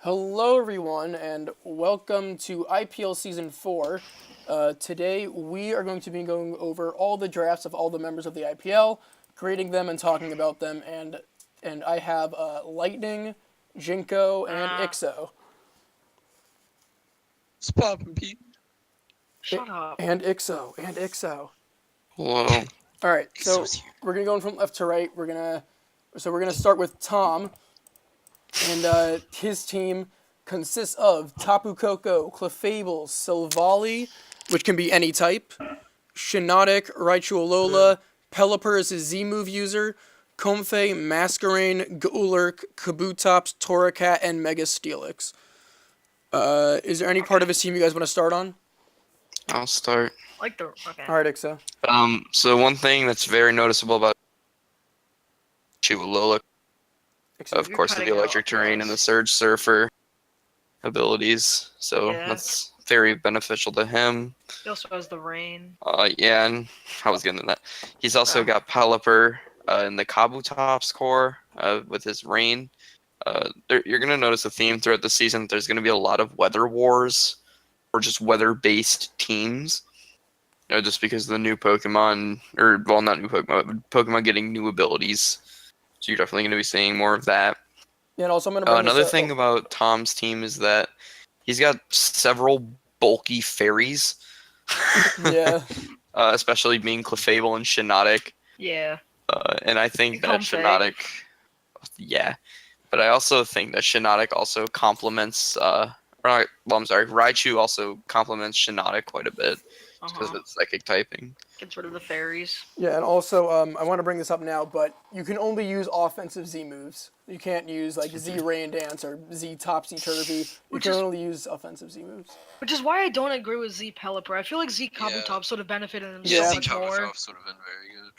Hello, everyone, and welcome to IPL Season 4. Today, we are going to be going over all the drafts of all the members of the IPL, grading them and talking about them. And I have Lightning, Jinko, and Ixo. What's poppin', Pete? Shut up. And Ixo. Hello. All right, so Ixo's here. we're gonna go from left to right. We're gonna start with Tom, and his team consists of Tapu Koko, Clefable, Silvally, which can be any type, Shiinotic, Raichu Pelipper is his Z-move user, Comfey, Masquerain, Golurk, Kabutops, Torracat, and Mega Steelix. Is there any part of his team you guys want to start on? I'll start. Okay. All right, Ixo. So one thing that's very noticeable about Chihuahua, of You're course, the cutting electric out, terrain and the yes. Surge Surfer abilities. So Yeah. that's very beneficial to him. He also has the rain. Yeah, and I was getting to that. He's also Oh. got Pelipper in the Kabutops core with his rain. You're going to notice a theme throughout the season. There's going to be a lot of weather wars or just weather-based teams. Just because of the new Pokemon, or well, not new Pokemon, but Pokemon getting new abilities. So you're definitely going to be seeing more of that. Yeah, and also I'm going to bring Another this up. thing about Tom's team is that he's got several bulky fairies. Yeah. Especially being Clefable and Shiinotic. Yeah. And I think And that Comfey. Shiinotic, yeah. But I also think that Shiinotic also complements, Raichu also complements Shiinotic quite a bit because of its psychic typing. Gets rid of the fairies. Yeah, and also I want to bring this up now, but you can only use offensive Z moves. You can't use like Z Rain Dance or Z Topsy Turvy. You can only use offensive Z moves. Which is why I don't agree with Z Pelipper. I feel like Z Kabutops would have benefited him Yeah. so much more. Kabutops would have been very good.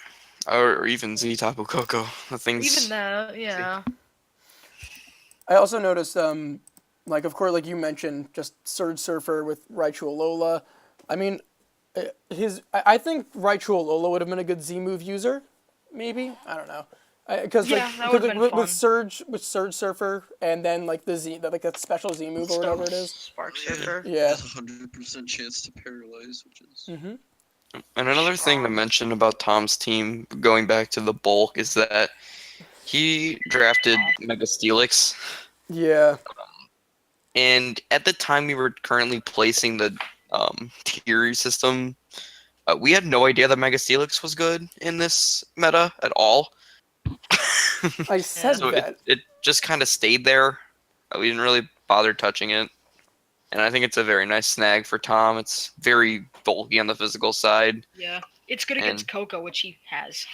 Or even Z Tapu Koko. The thing's Even that, yeah. I also noticed, like of course, like you mentioned, just Surge Surfer with Raichu Alola. I mean, I think Raichu Alola would have been a good Z move user, maybe. I don't know. Because Yeah, that would've been with fun. Surge Surfer and then like like that special Z move or whatever it is. Spark Surfer. Yeah. Has a 100% chance to paralyze, which is And another thing to mention about Tom's team, going back to the bulk, is that he drafted Mega Steelix. Yeah. And at the time we were currently placing the tier system, we had no idea that Mega Steelix was good in this meta at all. I said So that. it just kind of stayed there. We didn't really bother touching it. And I think it's a very nice snag for Tom. It's very bulky on the physical side. Yeah. It's good against Coco, which he has.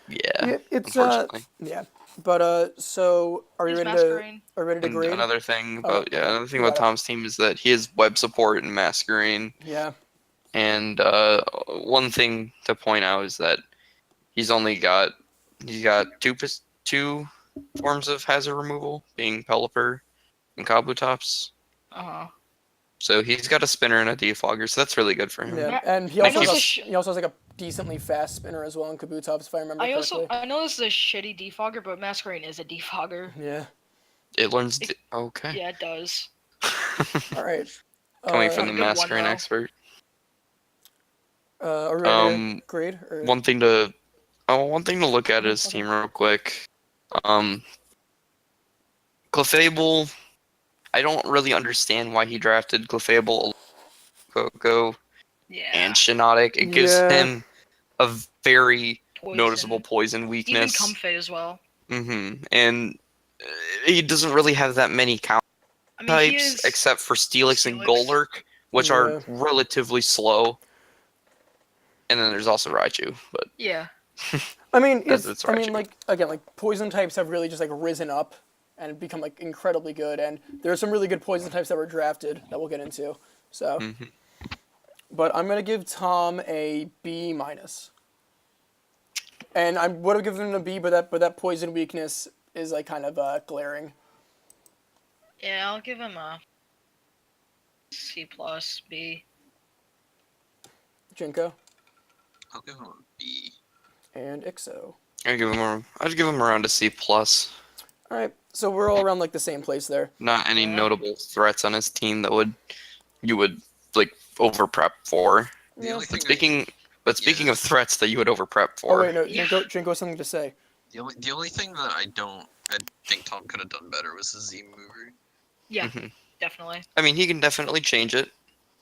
Yeah, It's unfortunately. yeah. But so are you He's ready to Masquerain. grade? Another thing about Yeah. Tom's team is that he has web support and Masquerain. Yeah. And one thing to point out is that he's got two forms of hazard removal, being Pelipper and Kabutops. So he's got a spinner and a defogger, so that's really good for him. Yeah, and he also has like a decently fast spinner as well in Kabutops, if I remember correctly. I know this is a shitty defogger, but Masquerain is a defogger. Yeah. It learns. Okay. Yeah, it does. All right. Coming from the good one, Masquerain though. expert. Are we ready to grade? Or? One thing to look at his team real quick. Clefable, I don't really understand why he drafted Clefable, Coco, Yeah. and Shiinotic. It gives him a very Poison. noticeable poison weakness. Even Comfey as well. And he doesn't really have that many counter types, is except for Steelix and Golurk, which are relatively slow. And then there's also Raichu, but yeah. I mean, it's I mean, Raichu. like again, like poison types have really just like risen up and become like incredibly good, and there are some really good poison types that were drafted that we'll get into. So, but I'm gonna give Tom a B minus, and I would have given him a B, but that poison weakness is like kind of glaring. Yeah, I'll give him a C plus B. Jinko I'll give him a B. and Ixo. I'd give him around a C plus. All right, So we're all around like the same place there. Not any Yeah. notable threats on his team that you would like over prep for. The Yeah. only thing Speaking of threats that you would over prep Oh for. wait, no, Yeah. Jinko has something to say. the only thing that I think Tom could have done better was the Z mover. Yeah, Mhm. definitely. I mean, he can definitely change it,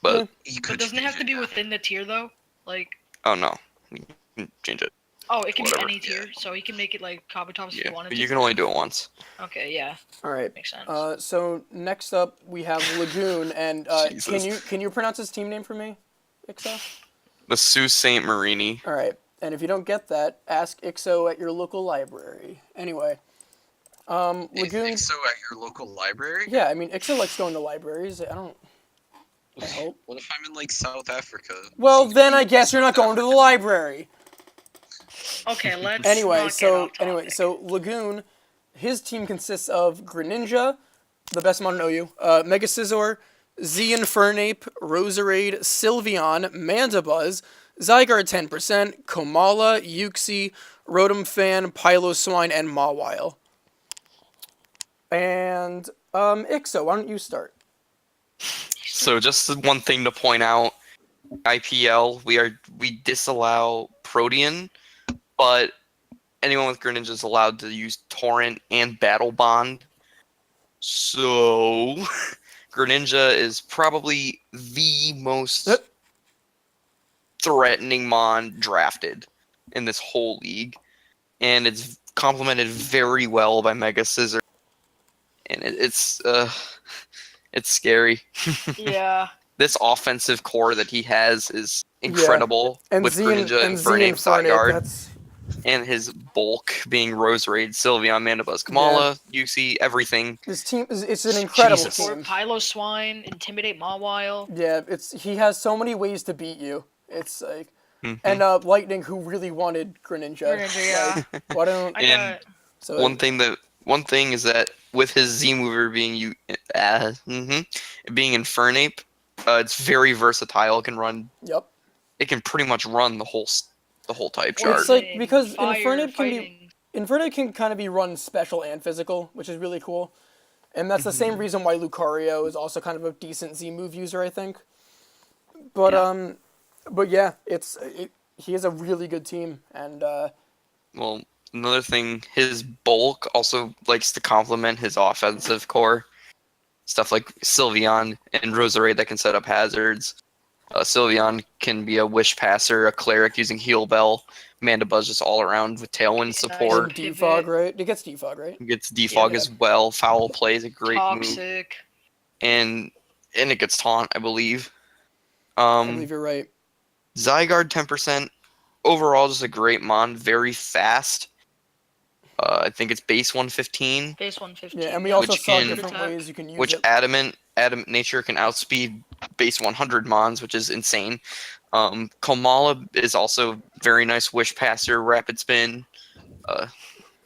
but Yeah. He But could doesn't it change have to be yeah. within the tier though? Like, oh no, he can change it. oh, it can Whatever. be any tier, so he can make it like Kabutops if Yeah, he wanted but to. you can only do it once. Okay, yeah, All right. makes sense. So next up we have Lagoon, and Jesus. can you pronounce his team name for me, Ixo? The Sault Ste. Marini. All right. And if you don't get that, ask Ixo at your local library. Anyway, Lagoon. Ixo at your local library? Yeah, I mean Ixo likes going to libraries. I hope. What if I'm in like South Africa? Well, Z then I mover guess you're not South going to the African. library. Okay, let's Anyway, not get off anyway, topic. so Lagoon, his team consists of Greninja, the best Mon OU, Mega Scizor, Z Infernape, Roserade, Sylveon, Mandibuzz, Zygarde 10%, Komala, Uxie, Rotom Fan, Piloswine, and Mawile. And Ixo, why don't you start? So just one thing to point out, IPL we disallow Protean, but anyone with Greninja is allowed to use Torrent and Battle Bond. So Greninja is probably the most threatening Mon drafted in this whole league, and it's complemented very well by Mega Scizor, and it's scary. Yeah, This offensive core that he has is incredible And with Z Greninja, and Z Infernape, Infernape, Zygarde, that's and his bulk being Roserade, Sylveon, Mandibuzz, Kamala, Uxie, everything. this team it's an incredible Jesus. or team. Piloswine, Intimidate Mawile. Yeah, he has so many ways to beat you. It's like Mhm. and Lightning, who really wanted Greninja. Greninja, yeah. Like, why don't I And got so one thing is that with his Z mover being being Infernape, it's very versatile. Yep. It can pretty much run the whole type Well, chart. it's like poison, because fire, fighting. Infernape can kind of be run special and physical, which is really cool. And that's the same reason why Lucario is also kind of a decent Z move user, I think. But yeah, he has a really good team, and Well, another thing, his bulk also likes to complement his offensive core. Stuff like Sylveon and Roserade that can set up hazards. Sylveon can be a wish passer, a cleric using heal bell. Mandibuzz just all around with tailwind Nice. support. and defog, right? It gets defog, right? Gets defog Yeah. as well. Foul play is a great move, Toxic. and it gets taunt, I believe. I believe you're right. Zygarde 10%. Overall, just a great mon. Very fast. I think it's base 115, Base 115. Yeah, and we also Which saw can- different ways you can use which it. adamant nature can outspeed base 100 mons, which is insane. Komala is also very nice wish passer, rapid spin.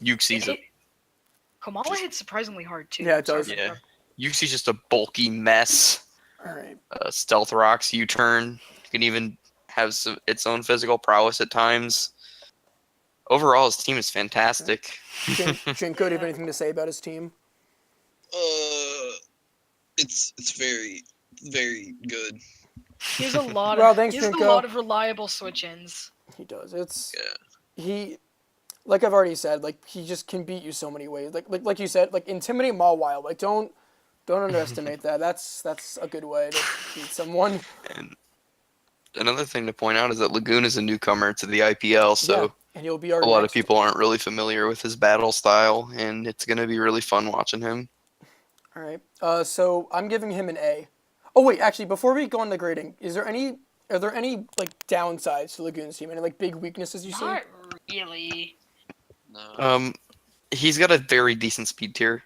Uxie's a Kamala hits surprisingly hard too. Yeah, it does. Sorry for Yeah. Uxie's just a bulky mess. All right. Stealth rocks, U-turn. Can even have its own physical prowess at times. Overall, his team is fantastic. Jinko, do you have anything to say about his team? It's very very good. He has a lot Well, of thanks, he has a Jinko. lot of reliable switch-ins. He does. It's Yeah. he, like I've already said, like he just can beat you so many ways. Like you said, like intimidate Mawile. Like don't underestimate that. That's a good way to beat someone. And another thing to point out is that Lagoon is a newcomer to the IPL, so Yeah, and he'll be our a lot of next- people aren't really familiar with his battle style, and it's going to be really fun watching him. All right. So I'm giving him an A. Oh wait, actually, before we go on the grading, are there any like downsides to Lagoon's team? Any like big weaknesses you see? Not really. No. He's got a very decent speed tier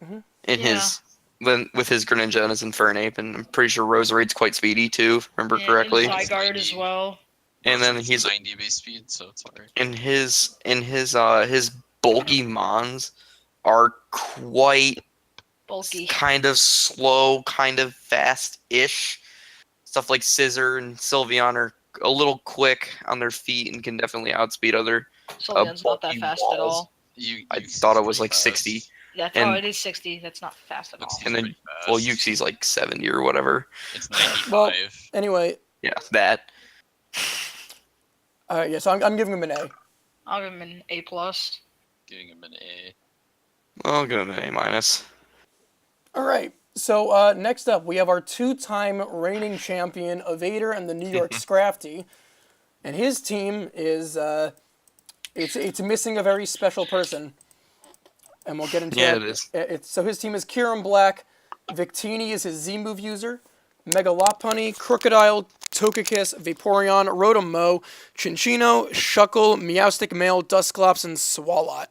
Mhm. in his with his Greninja and his Infernape, and I'm pretty sure Roserade's quite speedy too, if I remember Yeah, correctly. And Zygarde as well. And then It's he's 90 base speed, so it's alright. in his bulky mons are quite Bulky. kind of slow, kind of fast-ish. Stuff like Scissor and Sylveon are a little quick on their feet and can definitely outspeed other. Sylveon's not that bulky fast at balls. all. I thought it was like 60. That's And- it is 60. That's not fast at all. That's And then, pretty fast. well, Yuxi's like 70 or whatever. It's 95. Well, anyway, Yeah, that. yeah. So I'm giving him an A. I'll give him an A plus. Giving him an A. I'll give him an A minus. All right. So next up, we have our two-time reigning champion, Evader, and the New York Scrafty, and his team is it's missing a very special person, and we'll get into Yeah, that. it is. So his team is Kieran Black, Victini is his Z move user, Megalopunny, Crocodile, Togekiss, Vaporeon, Rotom-Mow, Chinchino, Shuckle, Meowstic Male, Dusclops, and Swalot.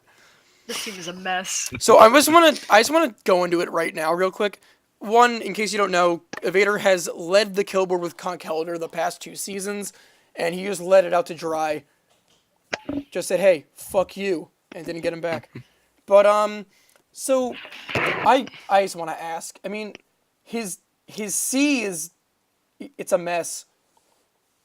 This team is a mess. So I just want to go into it right now, real quick. One, in case you don't know, Evader has led the kill board with Conkeldurr the past 2 seasons, and he just let it out to dry. Just said, "Hey, fuck you," and didn't get him back. But so I just want to ask. I mean, his C it's a mess.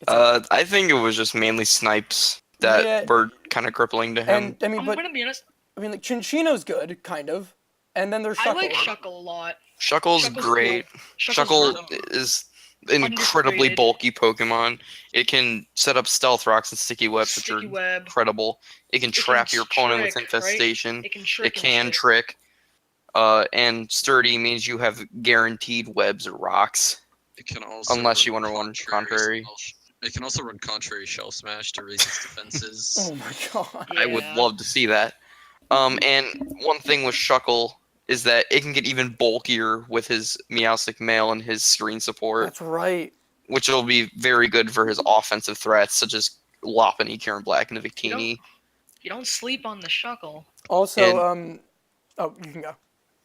I think it was just mainly snipes that Yeah. were kind of crippling to him. And I mean, I'm but gonna be honest. I mean, like Chinchino's good, kind of, and then there's Shuckle. I like Shuckle a lot. Shuckle's Shuckle's great. Cool. Shuckle Shuckle's is an incredibly Underrated. bulky Pokemon. It can set up Stealth Rocks and Sticky Webs, which Sticky are Web. incredible. It can It can trap your opponent with trick, right? Infestation. It can trick. It can trick. And Sturdy means you have guaranteed webs or rocks. It can also Unless you run want to run contrary. It can also run contrary Shell Smash to raise its defenses. Oh my god. I would Yeah. love to see that. And one thing with Shuckle is that it can get even bulkier with his Meowstic Male and his screen support, That's right. which will be very good for his offensive threats, such as Lopunny, Kieran Black, and Victini. You don't sleep on the Shuckle. Also, oh, you can go.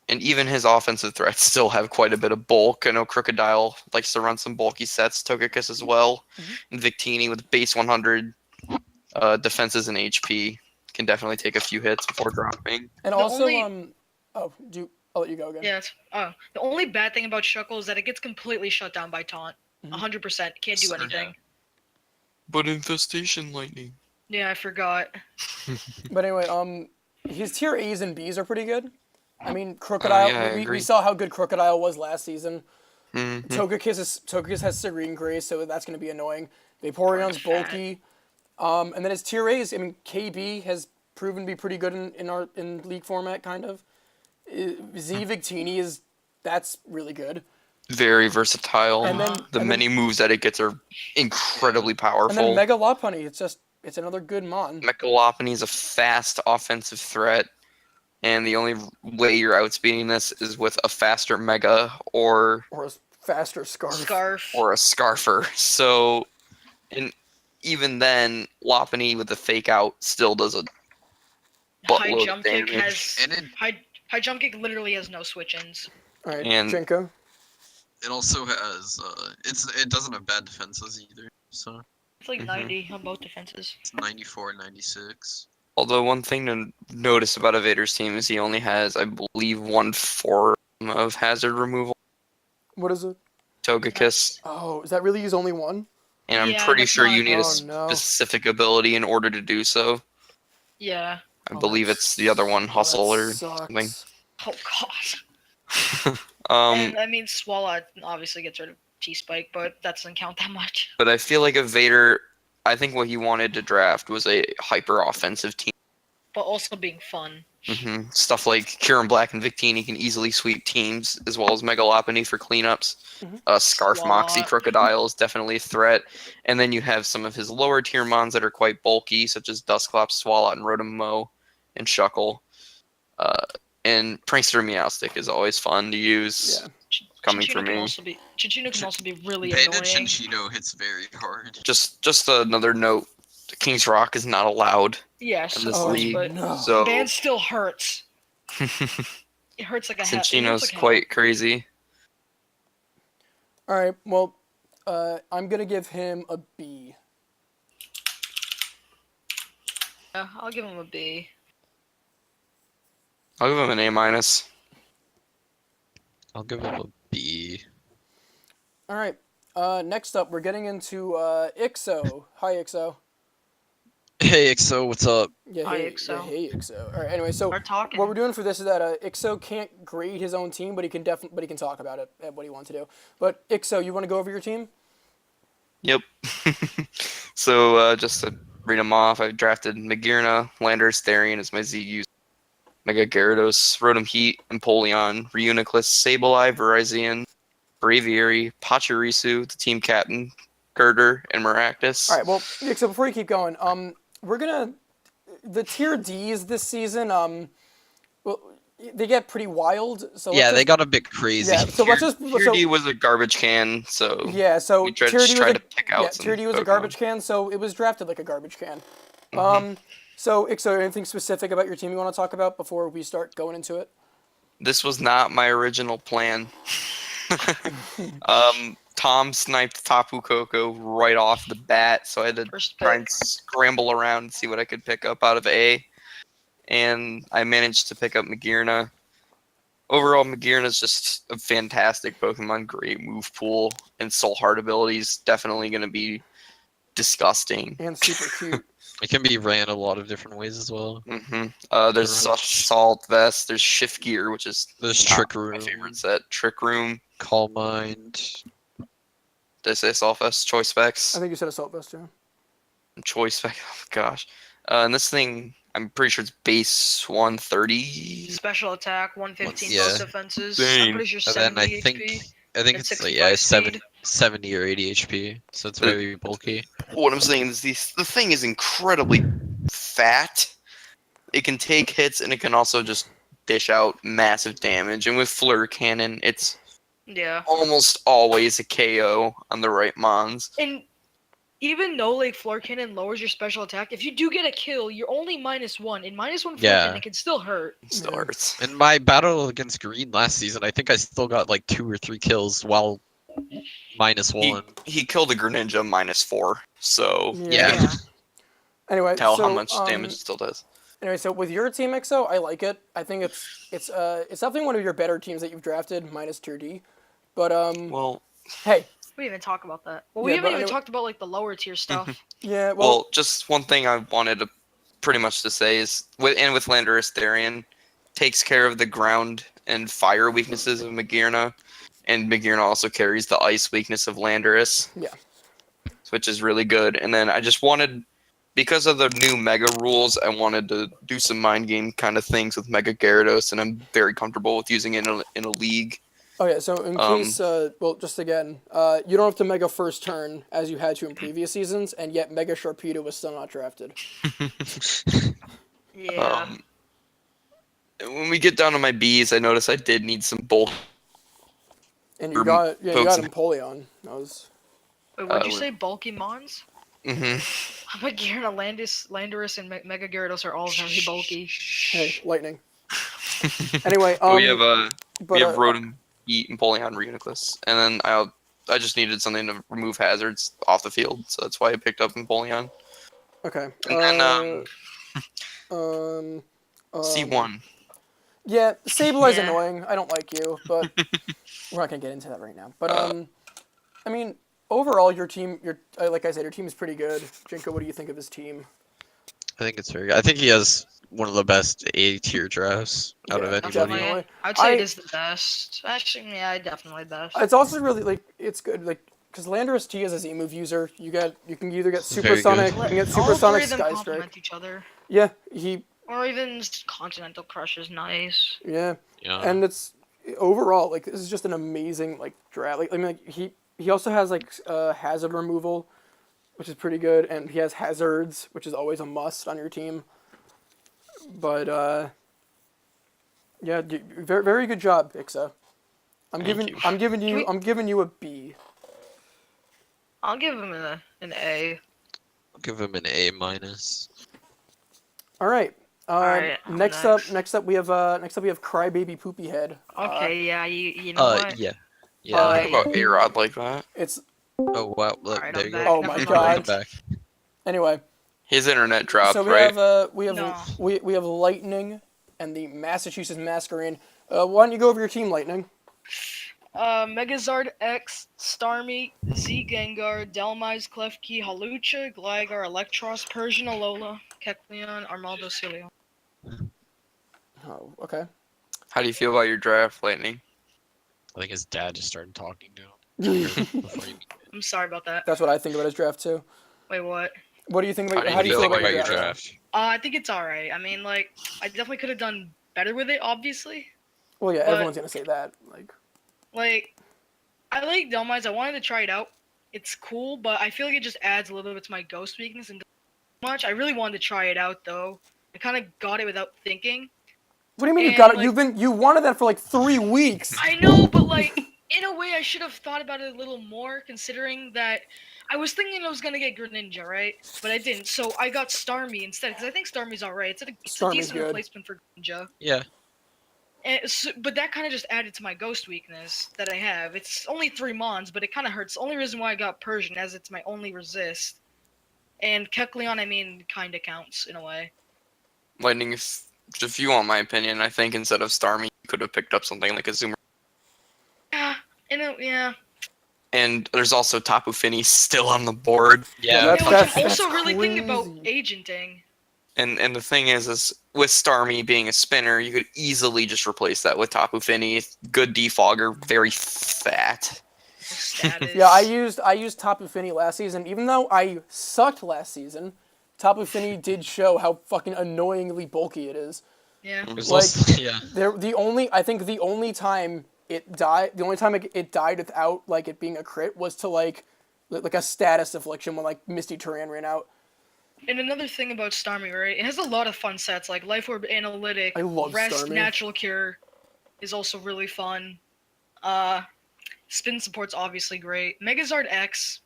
And even his offensive threats still have quite a bit of bulk. I know Crocodile likes to run some bulky sets, Togekiss as well, and Victini with base 100 defenses and HP can definitely take a few hits before dropping. And The also, only- I'll let you go again. Yeah. The only bad thing about Shuckle is that it gets completely shut down by Taunt. 100%. Can't do Sure, anything. But Infestation Lightning. Yeah, I forgot. But anyway, his tier A's and B's are pretty good. I mean, Crocodile. yeah, I we agree. saw how good Crocodile was last season. Mhm. Togekiss has Serene Grace, so that's going to be annoying. Vaporeon's bulky. And then his tier A's. I mean, KB has proven to be pretty good in league format, kind of. Z Victini that's really good. Very versatile. And then the and many moves that it gets are incredibly then, powerful. and then Mega Lopunny. It's another good mon. Mechalopunny is a fast offensive threat, and the only way you're outspeeding this is with a faster Mega or Or a faster Scarf. Scarf. a Scarfer. So, and even then, Lopunny with the fake out still does a High buttload jump of kick damage. has And high jump kick literally has no switch-ins. All right, And- Jenko. it also has it doesn't have bad defenses either. So It's like Mhm. 90 on both defenses. it's 94, 96. Although one thing to notice about Evader's team is he only has, I believe, one form of hazard removal, What is it? Togekiss. Oh, is that really his only one? And I'm Yeah, pretty that's sure not- you need a Oh, no. specific ability in order to do so. Yeah. I Oh, believe that it's the other one, Hustle that or sucks. something. Oh god. Um, And I mean, Swalot obviously gets rid of T-Spike, but that doesn't count that much. but I feel like Evader, I think what he wanted to draft was a hyper offensive team. But also being fun. Stuff like Kieran Black and Victini can easily sweep teams, as well as Megalopunny for cleanups. Scarf Moxie Swalot. Crocodile is definitely a threat. And then you have some of his lower tier mons that are quite bulky, such as Dusclops, Swalot, and Rotom-Mow, and Shuckle. And Prankster Meowstic is always fun to use. Yeah. Coming Chinchino from can me. also be Chinchino can also be really Bandit annoying. Chinchino hits very hard. Just another note: King's Rock is not allowed Yes, in of this Oh, course, league, but no. so Band still hurts. It hurts like a hat. Cinchino's quite crazy. All right. Well, I'm gonna give him a B. Yeah, I'll give him a B. I'll give him an A minus. I'll give him a B. All right. Next up, we're getting into Ixo. Hi, Ixo. Hey, XO, what's up? Yeah, Hi, hey, Ixo. yeah, hey, Ixo. All right. Anyway, so We're talking. what we're doing for this is that Ixo can't grade his own team, but he can talk about it and what he wants to do. But Ixo, you want to go over your team? Yep. So just to read them off, I drafted Magirna, Landers, Therian as my ZUs. Mega Gyarados, Rotom Heat, Empoleon, Reuniclus, Sableye, Virizion, Braviary, Pachirisu, the team captain, Girder, and Maractus. All right. Well, Ixo, before you keep going, we're gonna the tier D's this season. Well, they get pretty wild. So Yeah, let's they just, got a bit crazy. yeah. So let's just Tier D was a garbage can, so yeah. So we tier just D was tried a to pick out some tier D was a Pokemon. garbage can, so it was drafted like a garbage can. So Ixo, anything specific about your team you want to talk about before we start going into it? This was not my original plan. Tom sniped Tapu Koko right off the bat, so I had to First try pick. and scramble around and see what I could pick up out of A. And I managed to pick up Magirna. Overall, Magirna is just a fantastic Pokemon, great move pool, and Soul Heart abilities. Definitely going to be disgusting. And super cute. It can be ran a lot of different ways as well. There's Assault Vest, there's Shift Gear, which is There's not Trick my Room, favorite set. Trick Room, Calm Mind. did I say Assault Vest? Choice Specs. I think you said assault vest, yeah. Choice Spec, oh gosh. And this thing, I'm pretty sure it's base 130. Special attack, 115 Yeah. both defenses. Dang. I'm pretty sure And then 70 I think HP. it's and like 65 speed. 70 or 80 HP, so it's very bulky. What I'm saying is the thing is incredibly fat. It can take hits and it can also just dish out massive damage. And with Fleur Cannon, it's Yeah. almost always a KO on the right mons. And even though like Floor Cannon lowers your special attack, if you do get a kill, you're only -1. And -1 Floor Yeah. Cannon can still hurt. It still Yeah. hurts. In my battle against Green last season, I think I still got like 2 or 3 kills while -1. He killed a Greninja -4, so Yeah. Anyway, tell so, how much damage it still does. Anyway, so with your team, Exo, I like it. I think it's definitely one of your better teams that you've drafted, minus tier D. But Well, hey, We didn't even talk about that. Well, we Yeah, haven't but even anyway- talked about like the lower tier stuff. yeah, well, just one thing I wanted to pretty much to say is with Landorus Therian takes care of the ground and fire weaknesses of Magirna, and Magirna also carries the ice weakness of Landorus. Yeah. Which is really good. And then I just wanted, because of the new Mega rules, I wanted to do some mind game kind of things with Mega Gyarados, and I'm very comfortable with using it in a league. oh yeah. So in case, well, just again, you don't have to Mega first turn as you had to in previous seasons, and yet Mega Sharpedo was still not drafted. Yeah. When we get down to my Bs, I noticed I did need some bulk. And you Or got you got folks- Empoleon. That was Wait, what'd you with- say? Bulky Mons? Magirna, Landorus, and Mega Gyarados are all very bulky. hey lightning. Anyway, we have but, Rotom, Heat, and Empoleon, Reuniclus, and then I just needed something to remove hazards off the field, so that's why I picked up Empoleon. okay. And then Um, C1. Yeah, Sableye's Yeah. annoying. I don't like you, but we're not gonna get into that right now. But I mean, overall, your team, like I said, your team is pretty good. Jinko, what do you think of his team? I think it's very good. I think he has one of the best A tier drafts out of Yeah, anybody. definitely. I'd say I- it is the best. Actually, yeah, definitely best. It's also really like it's good, like because Landorus T as a Z move user, you can either get Very Supersonic, good. you can get All Supersonic three of them Sky Strike. complement each other. Yeah, he Or even Continental Crush is nice. yeah, Yeah. and it's overall like this is just an amazing like draft. Like I mean, like he also has like hazard removal, which is pretty good, and he has hazards, which is always a must on your team. But yeah, very very good job, Ixa. I'm Thank you. I'm giving you a B. I'll give him an A. I'll give him an A minus. All right. Alright, I'm next up we have Crybaby Poopy Head. Okay, yeah, you know what? Yeah. Yeah. Uh, Think about A-Rod like that. It's Oh wow! Look, Alright, there I'm you back. go. oh my Never god. mind. I'm back. Anyway. His internet dropped, So we right? have we have No. we have Lightning and the Massachusetts Masquerade. Why don't you go over your team, Lightning? Megazard X, Starmie, Z Gengar, Delmise, Klefki, Halucha, Gligar, Electros, Persian Alola, Kecleon, Armaldo, Cilio. Oh, okay. How do you feel about your draft, Lightning? I think his dad just started talking to him. That's Before he... I'm sorry about that. what I think about his draft too. Wait, what? What do you think How about? do How do you you feel feel about your about your draft? I think it's alright. I mean, like, I definitely could have done better with it, obviously. Well, yeah, But- everyone's gonna say that. Like, I like Delmise. I wanted to try it out. It's cool, but I feel like it just adds a little bit to my ghost weakness and much. I really wanted to try it out though. I kind of got it without thinking. What do you mean you And, got it? like- You wanted that for like 3 weeks. I know, but like in a way, I should have thought about it a little more, considering that I was thinking I was gonna get Greninja, right? But I didn't, so I got Starmie instead because I think Starmie's alright. It's a Starmie's decent good. replacement for Greninja. Yeah. And so, but that kind of just added to my ghost weakness that I have. It's only 3 mons, but it kind of hurts. The only reason why I got Persian, as it's my only resist. And Kecleon, I mean, kind of counts in a way. Lightning, if you want my opinion, I think instead of Starmie, you could have picked up something like a Zoomer. Yeah, yeah. And there's also Tapu Fini still on the board. Yeah. Yeah, that's- which I'm also really thinking about crazy. agenting. And the thing is with Starmie being a spinner, you could easily just replace that with Tapu Fini. Good defogger, very fat. Status. Yeah, I used Tapu Fini last season. Even though I sucked last season, Tapu Fini did show how fucking annoyingly bulky it is. Yeah. There's Like- also, yeah. I think the only time it died without like it being a crit was to like a status affliction when like Misty Terran ran out. And another thing about Starmie, right? It has a lot of fun sets like Life Orb Analytic, I love Rest, Starmie. Natural Cure is also really fun. Spin support's obviously great. Megazard X,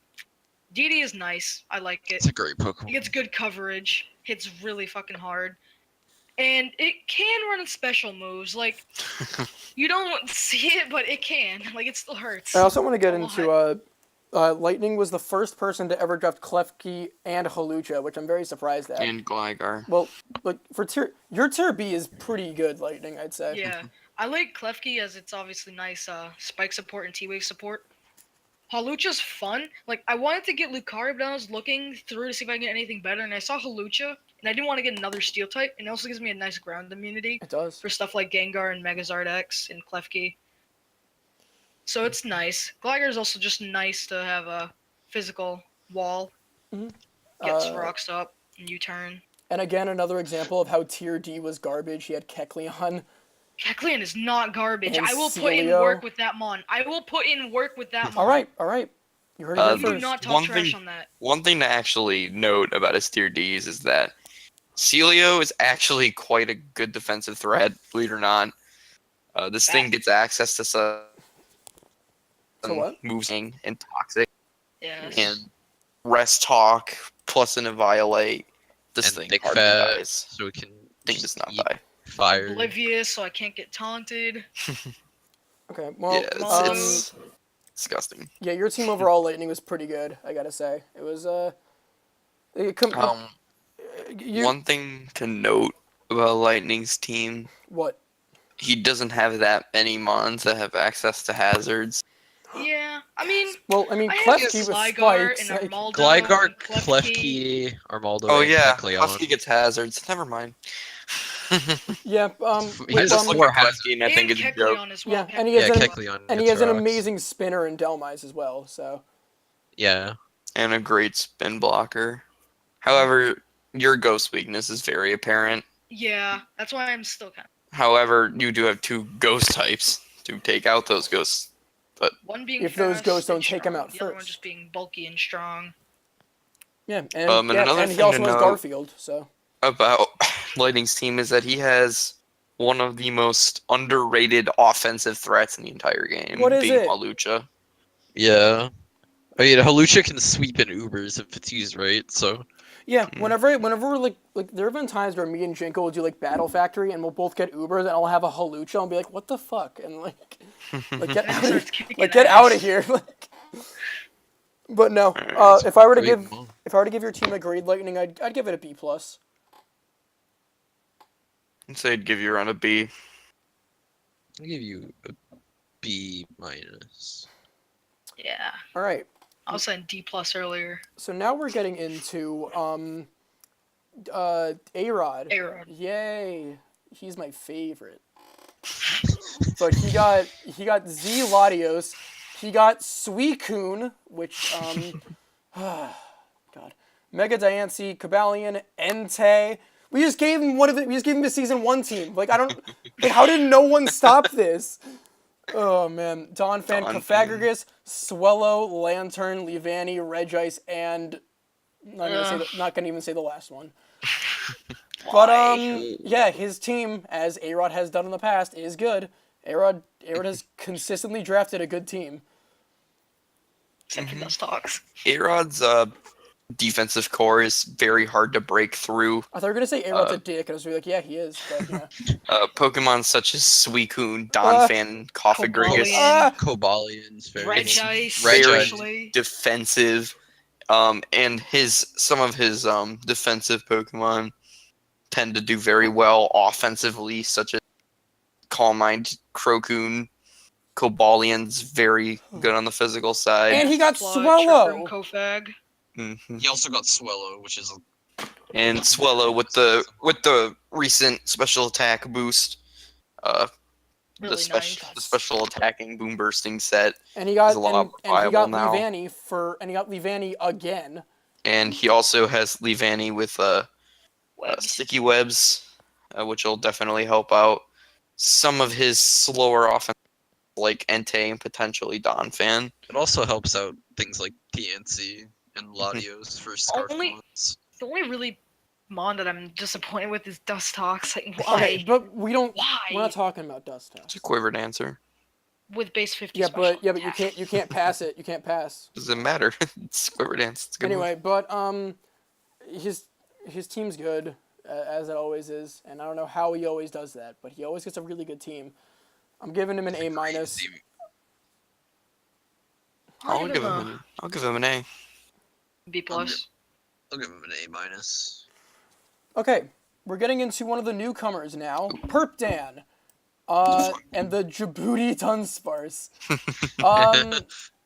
DD is nice. I like it. It's a great It Pokemon. gets good coverage. Hits really fucking hard. And it can run special moves. Like, you don't see it, but it can. Like, it still hurts. I also want to get A into Lightning was the first person to ever draft Klefki and Halucha, which I'm very surprised at. And Gligar. Well, like for your tier B is pretty good, Lightning, I'd say. Yeah. I like Klefki as it's obviously nice spike support and T-Wave support. Halucha's fun. Like, I wanted to get Lucario, but I was looking through to see if I can get anything better, and I saw Halucha, and I didn't want to get another Steel type, and it also gives me a nice ground immunity It does. for stuff like Gengar and Megazard X and Klefki. So it's nice. Gligar is also just nice to have a physical wall. Gets Uh, rocks up, and you turn. And again, another example of how tier D was garbage. He had Kecleon. Kecleon is not garbage. And I will put in Celio. work with that mon. I will put in work with that mon. All right. You heard it Uh, here You do first. not talk One trash thing- on that. One thing to actually note about his tier Ds is that Celio is actually quite a good defensive threat, believe it or not. This thing gets access to some So what? moves and toxic Yes. and rest talk plus an Violate. This And thing Thick hardly Fat, dies. so it can Thing just does not eat die. fire. Oblivious, so I can't get taunted. Okay, well, Yeah, Malu. it's disgusting. yeah, your team overall, Lightning, was pretty good, I gotta say. It was, you, One thing to note about Lightning's team, what? he doesn't have that many mons that have access to hazards. Yeah, I mean, Well, I mean, I have Klefki with Gligar spikes. and like- Armaldo Gligar, and Klefki. Klefki, Armaldo, Oh and yeah, Kecleon. Husky gets hazards. Never mind. Yeah, He with, just just look more at Husky and I think it's a joke. Kecleon as well. Yeah, and he has Yeah, an, Kecleon. and he gets has an rocks. amazing spinner in Delmise as well, so. Yeah. And a great spin blocker. However, your ghost weakness is very apparent. Yeah, that's why I'm still kind However, you do have 2 ghost types to take out those ghosts. of one being If those fast ghosts and don't take him strong, out the other one first. just being bulky and strong. Yeah, and, And another and he thing also to has note- Garfield, so. About Lightning's team is that he has one of the most underrated offensive threats in the entire game, What is being it? Malucha. Yeah. I mean, Halucha can sweep in Ubers if it's used right, so. Yeah, whenever we're like there have been times where me and Jinko will do like Battle Factory and we'll both get Ubers and I'll have a Halucha and be like, what the fuck? And like get And out starts of, kicking like get ass. out of here. Like, but no, if I were to give your team a grade, Lightning, I'd give it a B plus. I'd say I'd give you around a B. I'll give you a B minus. Yeah. All right. I was saying D plus earlier. So now we're getting into A-Rod. A-Rod. Yay. He's my favorite. But he got Z Latios. He got Suicune, which God. Mega Diancie, Kabalion, Entei. We just gave him we just gave him the season 1 team. Like I don't like how did no one stop this? Oh man. Donphan, Donphan. Cofagrigus, Swellow, Lantern, Leavanny, Regice, and not gonna even say the last one. But yeah, his team, as A-Rod has done in the past, is good. A-Rod has consistently drafted a good team. Except for those talks. A-Rod's defensive core is very hard to break through. I thought you were gonna say A-Rod's a dick, and I was really like, yeah, he is, but yeah. Pokemon such as Suicune, Donphan, Cofagrigus, Cobalion. Cobalion's very Regice, Regice. especially. defensive, and some of his defensive Pokemon tend to do very well offensively, such as Calm Mind, Crocoon. Cobalion's very good on the physical side. And he got Flaw, Swellow. Trick Room, Kofag. Mhm. He also got Swellow, which is And Swellow with the recent special attack boost, Really the nice. special attacking boom bursting set, And he got is a lot more and he got viable now. Leavanny again. And he also has Leavanny with Webs. sticky webs, which will definitely help out some of his slower offense, like Entei and potentially Donphan. It also helps out things like TNC and Latios for Scarf Only- Mons. The only really Mon that I'm disappointed with is Dustox. Like, why? Okay, but we don't. Why? We're not talking about Dust It's a Toss. quiver dancer. With base 50 Yeah, special but you attack. can't pass it. You can't pass. Doesn't matter. It's quiver dance. It's a good. Anyway, but his team's good as it always is, and I don't know how he always does that, but he always gets a really good team. I'm giving him an A minus. I'll give him an A. B plus. I'll give him an A minus. Okay, we're getting into one of the newcomers now, Perpdan, and the Djibouti Dunsparce.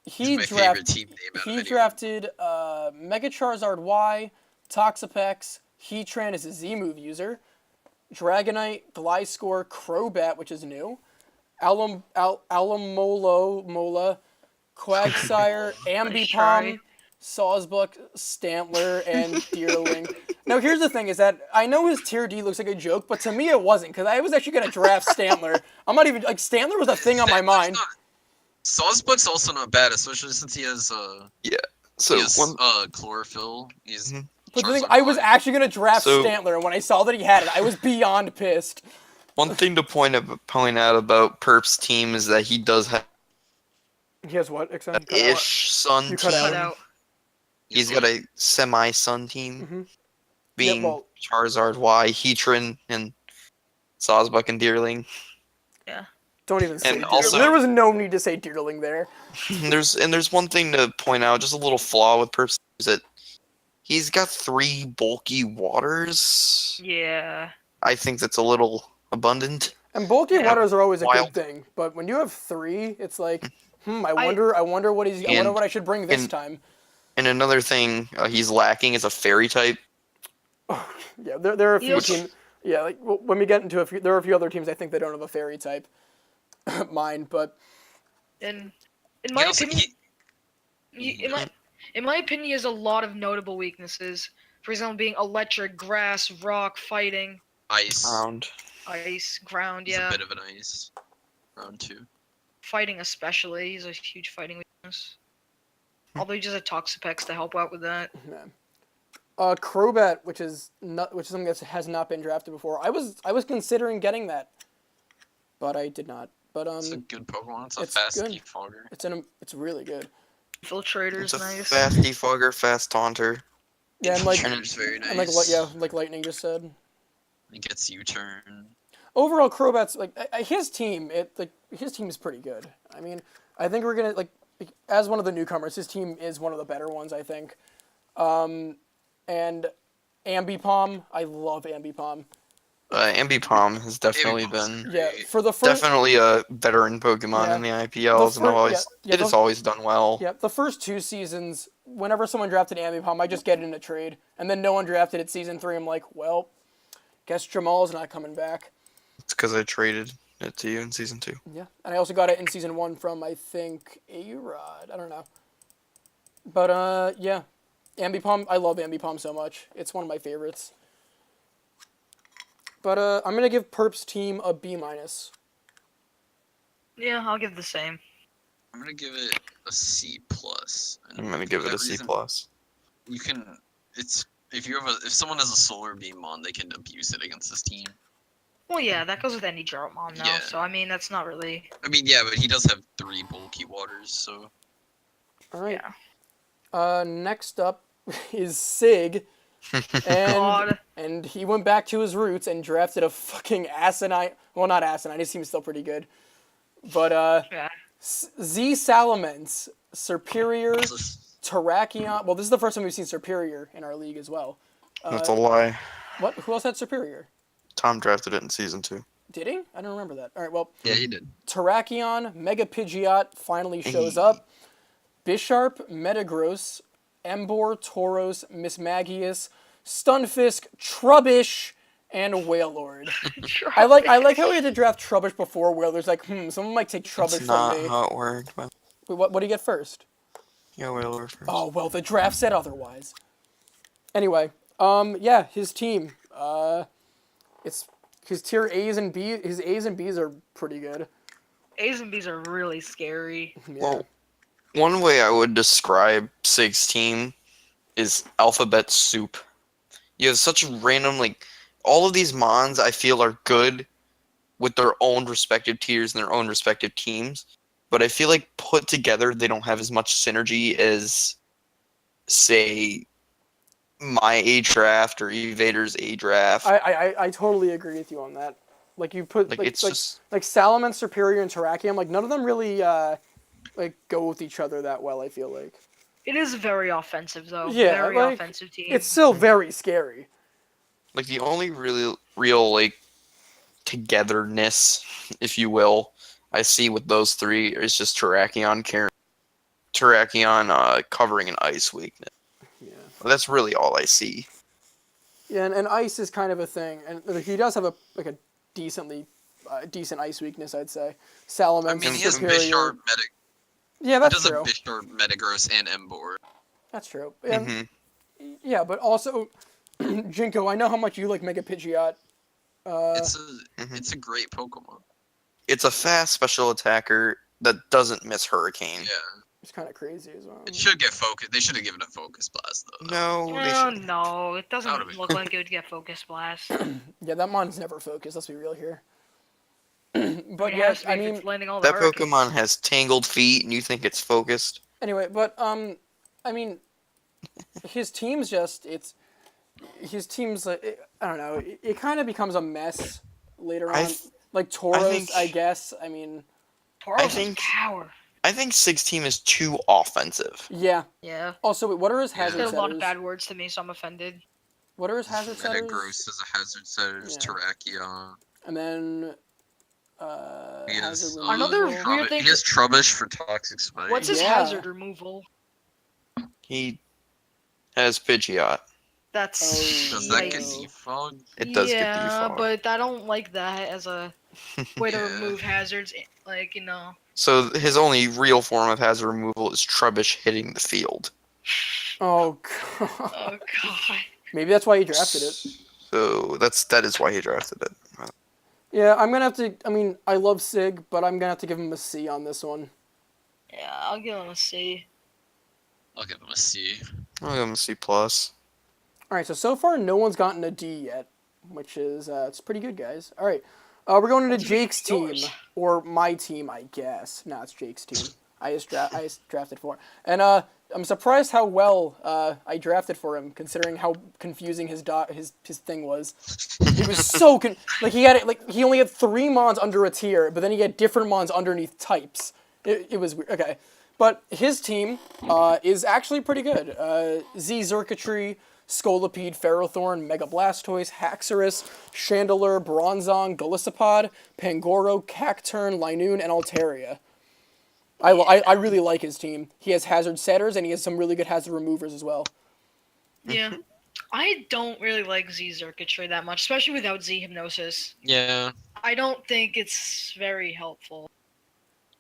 He It's my favorite team name out of He anyone. drafted Mega Charizard Y, Toxapex, Heatran is a Z-move user, Dragonite, Gliscor, Crobat, which is new, Mola, Quagsire, Ambipom, Sawsbuck, Stantler, and Deerling. Now, here's the thing, is that I know his tier D looks like a joke, but to me it wasn't, because I was actually going to draft Stantler. I'm not even, like, Stantler was a thing on my mind. Sawsbuck's also not bad, especially since he has So chlorophyll. He's But the thing, Charizard I was Y. actually going to draft So- Stantler, and when I saw that he had it, I was beyond pissed. one thing to point out about Perp's team is that he does have He has what, Exxon? ish sun You cut team. out. Cut out. He's got a semi-sun team, Mhm. being Yeah, well- Charizard Y, Heatran, and Sawsbuck and Deerling. Don't even say And Deerling. also- There was no need to say Deerling there. There's one thing to point out, just a little flaw with Perps, is that he's got 3 bulky waters. Yeah. I think that's a little abundant. And bulky Yeah. waters are always a Wild. good thing, but when you have 3, it's like, I I- wonder what I should bring this and- time. And another thing he's lacking is a fairy type. Yeah, there are a few Yes. teams. Yeah, like when we get into there are a few other teams I think they don't have a fairy type. Mine, but In He my also- opinion, in my opinion, he has a lot of notable weaknesses. For example, being electric, grass, rock, fighting, ice. Round. ice, ground. He's a Yeah, bit of an ice. Round 2. fighting especially. He's a huge fighting weakness. Although he just had Toxapex to help out with that. man. Crobat, which is something that has not been drafted before. I was considering getting that, but I did not. But It's a good Pokemon. It's a it's fast good. defogger. it's really good. Infiltrator's It's a nice. fast defogger, fast taunter. Yeah, and like Infiltrator's very nice. and like Lightning just said. He gets U-turn. Overall, Crobat's like his team. His team is pretty good. I mean, I think we're gonna as one of the newcomers. His team is one of the better ones, I think. And Ambipom, I love Ambipom. Ambipom has definitely Ambipom's been Yeah, great. for the first. definitely a veteran Pokemon Yeah. in the IPLs, and Yeah, it has always done well. Yeah, the first 2 seasons, whenever someone drafted Ambipom, I just get it in a trade. And then no one drafted it season 3. I'm like, well, guess Jamal's not coming back. It's because I traded it to you in season 2. Yeah. And I also got it in season 1 from, I think, A-Rod. I don't know. But, yeah. Ambipom, I love Ambipom so much. It's one of my favorites. But, I'm going to give Perp's team a B-. Yeah, I'll give the same. I'm gonna give it a C plus. I'm gonna give it a C plus. You can. It's if someone has a solar beam on, they can abuse it against this team. Well, yeah, that goes with any drought mom now. Yeah. So I mean, that's not really. I mean, yeah, but he does have 3 bulky waters, so. All right. Yeah. Next up is Sig. God. And he went back to his roots and drafted a fucking asinine. Well, not asinine. His team's still pretty good. But Yeah. Z Salamence, Superior, Terrakion. Well, this is the first time we've seen Superior in our league as well. That's a lie. What? Who else had Superior? Tom drafted it in season 2. Did he? I don't remember that. All right. Well, Yeah, he did. Terrakion, Mega Pidgeot finally shows up. Bisharp, Metagross, Emboar, Tauros, Mismagius, Stunfisk, Trubbish, and Wailord. I like how we had to draft Trubbish before Wailord's like, someone might take Trubbish That's from not me. how it worked. But Wait, what do you get first? yeah, Whaler first. Oh, well, the draft said otherwise. Anyway, yeah, his team. It's his tier A's and B. His A's and B's are pretty good. A's and B's are really scary. Yeah. Well, one way I would describe Sig's team is alphabet soup. You have such random, like, all of these mons I feel are good with their own respective tiers and their own respective teams, but I feel like put together they don't have as much synergy as, say, my A draft or Evader's A draft. I totally agree with you on that. Like you put Like, like it's like, just like Salamence, Superior, and Terrakion. Like none of them really like go with each other that well. I feel like It is very offensive though. Yeah, Very like, offensive team. it's still very scary. like the only really real like togetherness, if you will, I see with those 3 is just Terrakion covering an ice weakness. Yeah. That's really all I see. Yeah, and ice is kind of a thing, and he does have a decent ice weakness, I'd say. Salamence, I mean, he has Superior. Bisharp, Yeah, he that's does true. have Bisharp, Metagross, and Emboar. That's true. And, hmm Yeah, but also, Jinko, I know how much you like Mega Pidgeot. It's a great Pokemon. It's a fast special attacker that doesn't miss Hurricane. Yeah. It's kind of crazy as well. It should get focus. They should have given it Focus Blast though. No, they Well, should. no, it That would've doesn't been- look like it would get Focus Blast. Yeah, that mon's never focused. Let's be real here. But It yeah, has to be I if mean, it's landing all the That hurricanes. Pokemon has tangled feet, and you think it's focused? anyway, but I mean, his team's just his team's like I don't know. It kind of becomes a mess later on. Like Tauros, think- I guess. I mean, Tauros has think- power. I think Sig's team is too offensive. yeah. Yeah. Also, wait, what are his Yeah. hazard Said a lot of setters? bad words to me, so I'm offended. What are his hazard setters? Metagross is a hazard setters. Yeah. Terrakion. And then He has, hazard Another removal. weird thing- He has Trubbish for Toxic Spike. What's his Yeah. hazard removal? He has Pidgeot. That's Does that get Yikes. defogged? It does get yeah, default. but I don't like that as a way to Yeah. remove hazards. Like, So his only real form of hazard removal is Trubbish hitting the field. Oh god. Oh god. Maybe that's why he drafted it. So that is why he drafted it. Yeah, I'm gonna have to. I mean, I love Sig, but I'm gonna have to give him a C on this one. Yeah, I'll give him a C. I'll give him a C. I'll give him a C plus. All right, so far no one's gotten a D yet, which is it's pretty good, guys. All right, we're going into Jake's team or my team, I guess. No, it's Jake's team. I just drafted for, and I'm surprised how well I drafted for him, considering how confusing his thing was. He was so he only had 3 mons under a tier, but then he had different mons underneath types. It was weird. Okay, but his team is actually pretty good. Z Xurkitree, Scolipede, Ferrothorn, Mega Blastoise, Haxorus, Chandelure, Bronzong, Golisopod, Pangoro, Cacturn, Linoon, and Altaria. I really like his team. He has hazard setters, and he has some really good hazard removers as well. Yeah. I don't really like Z Circuitry that much, especially without Z Hypnosis. Yeah. I don't think it's very helpful.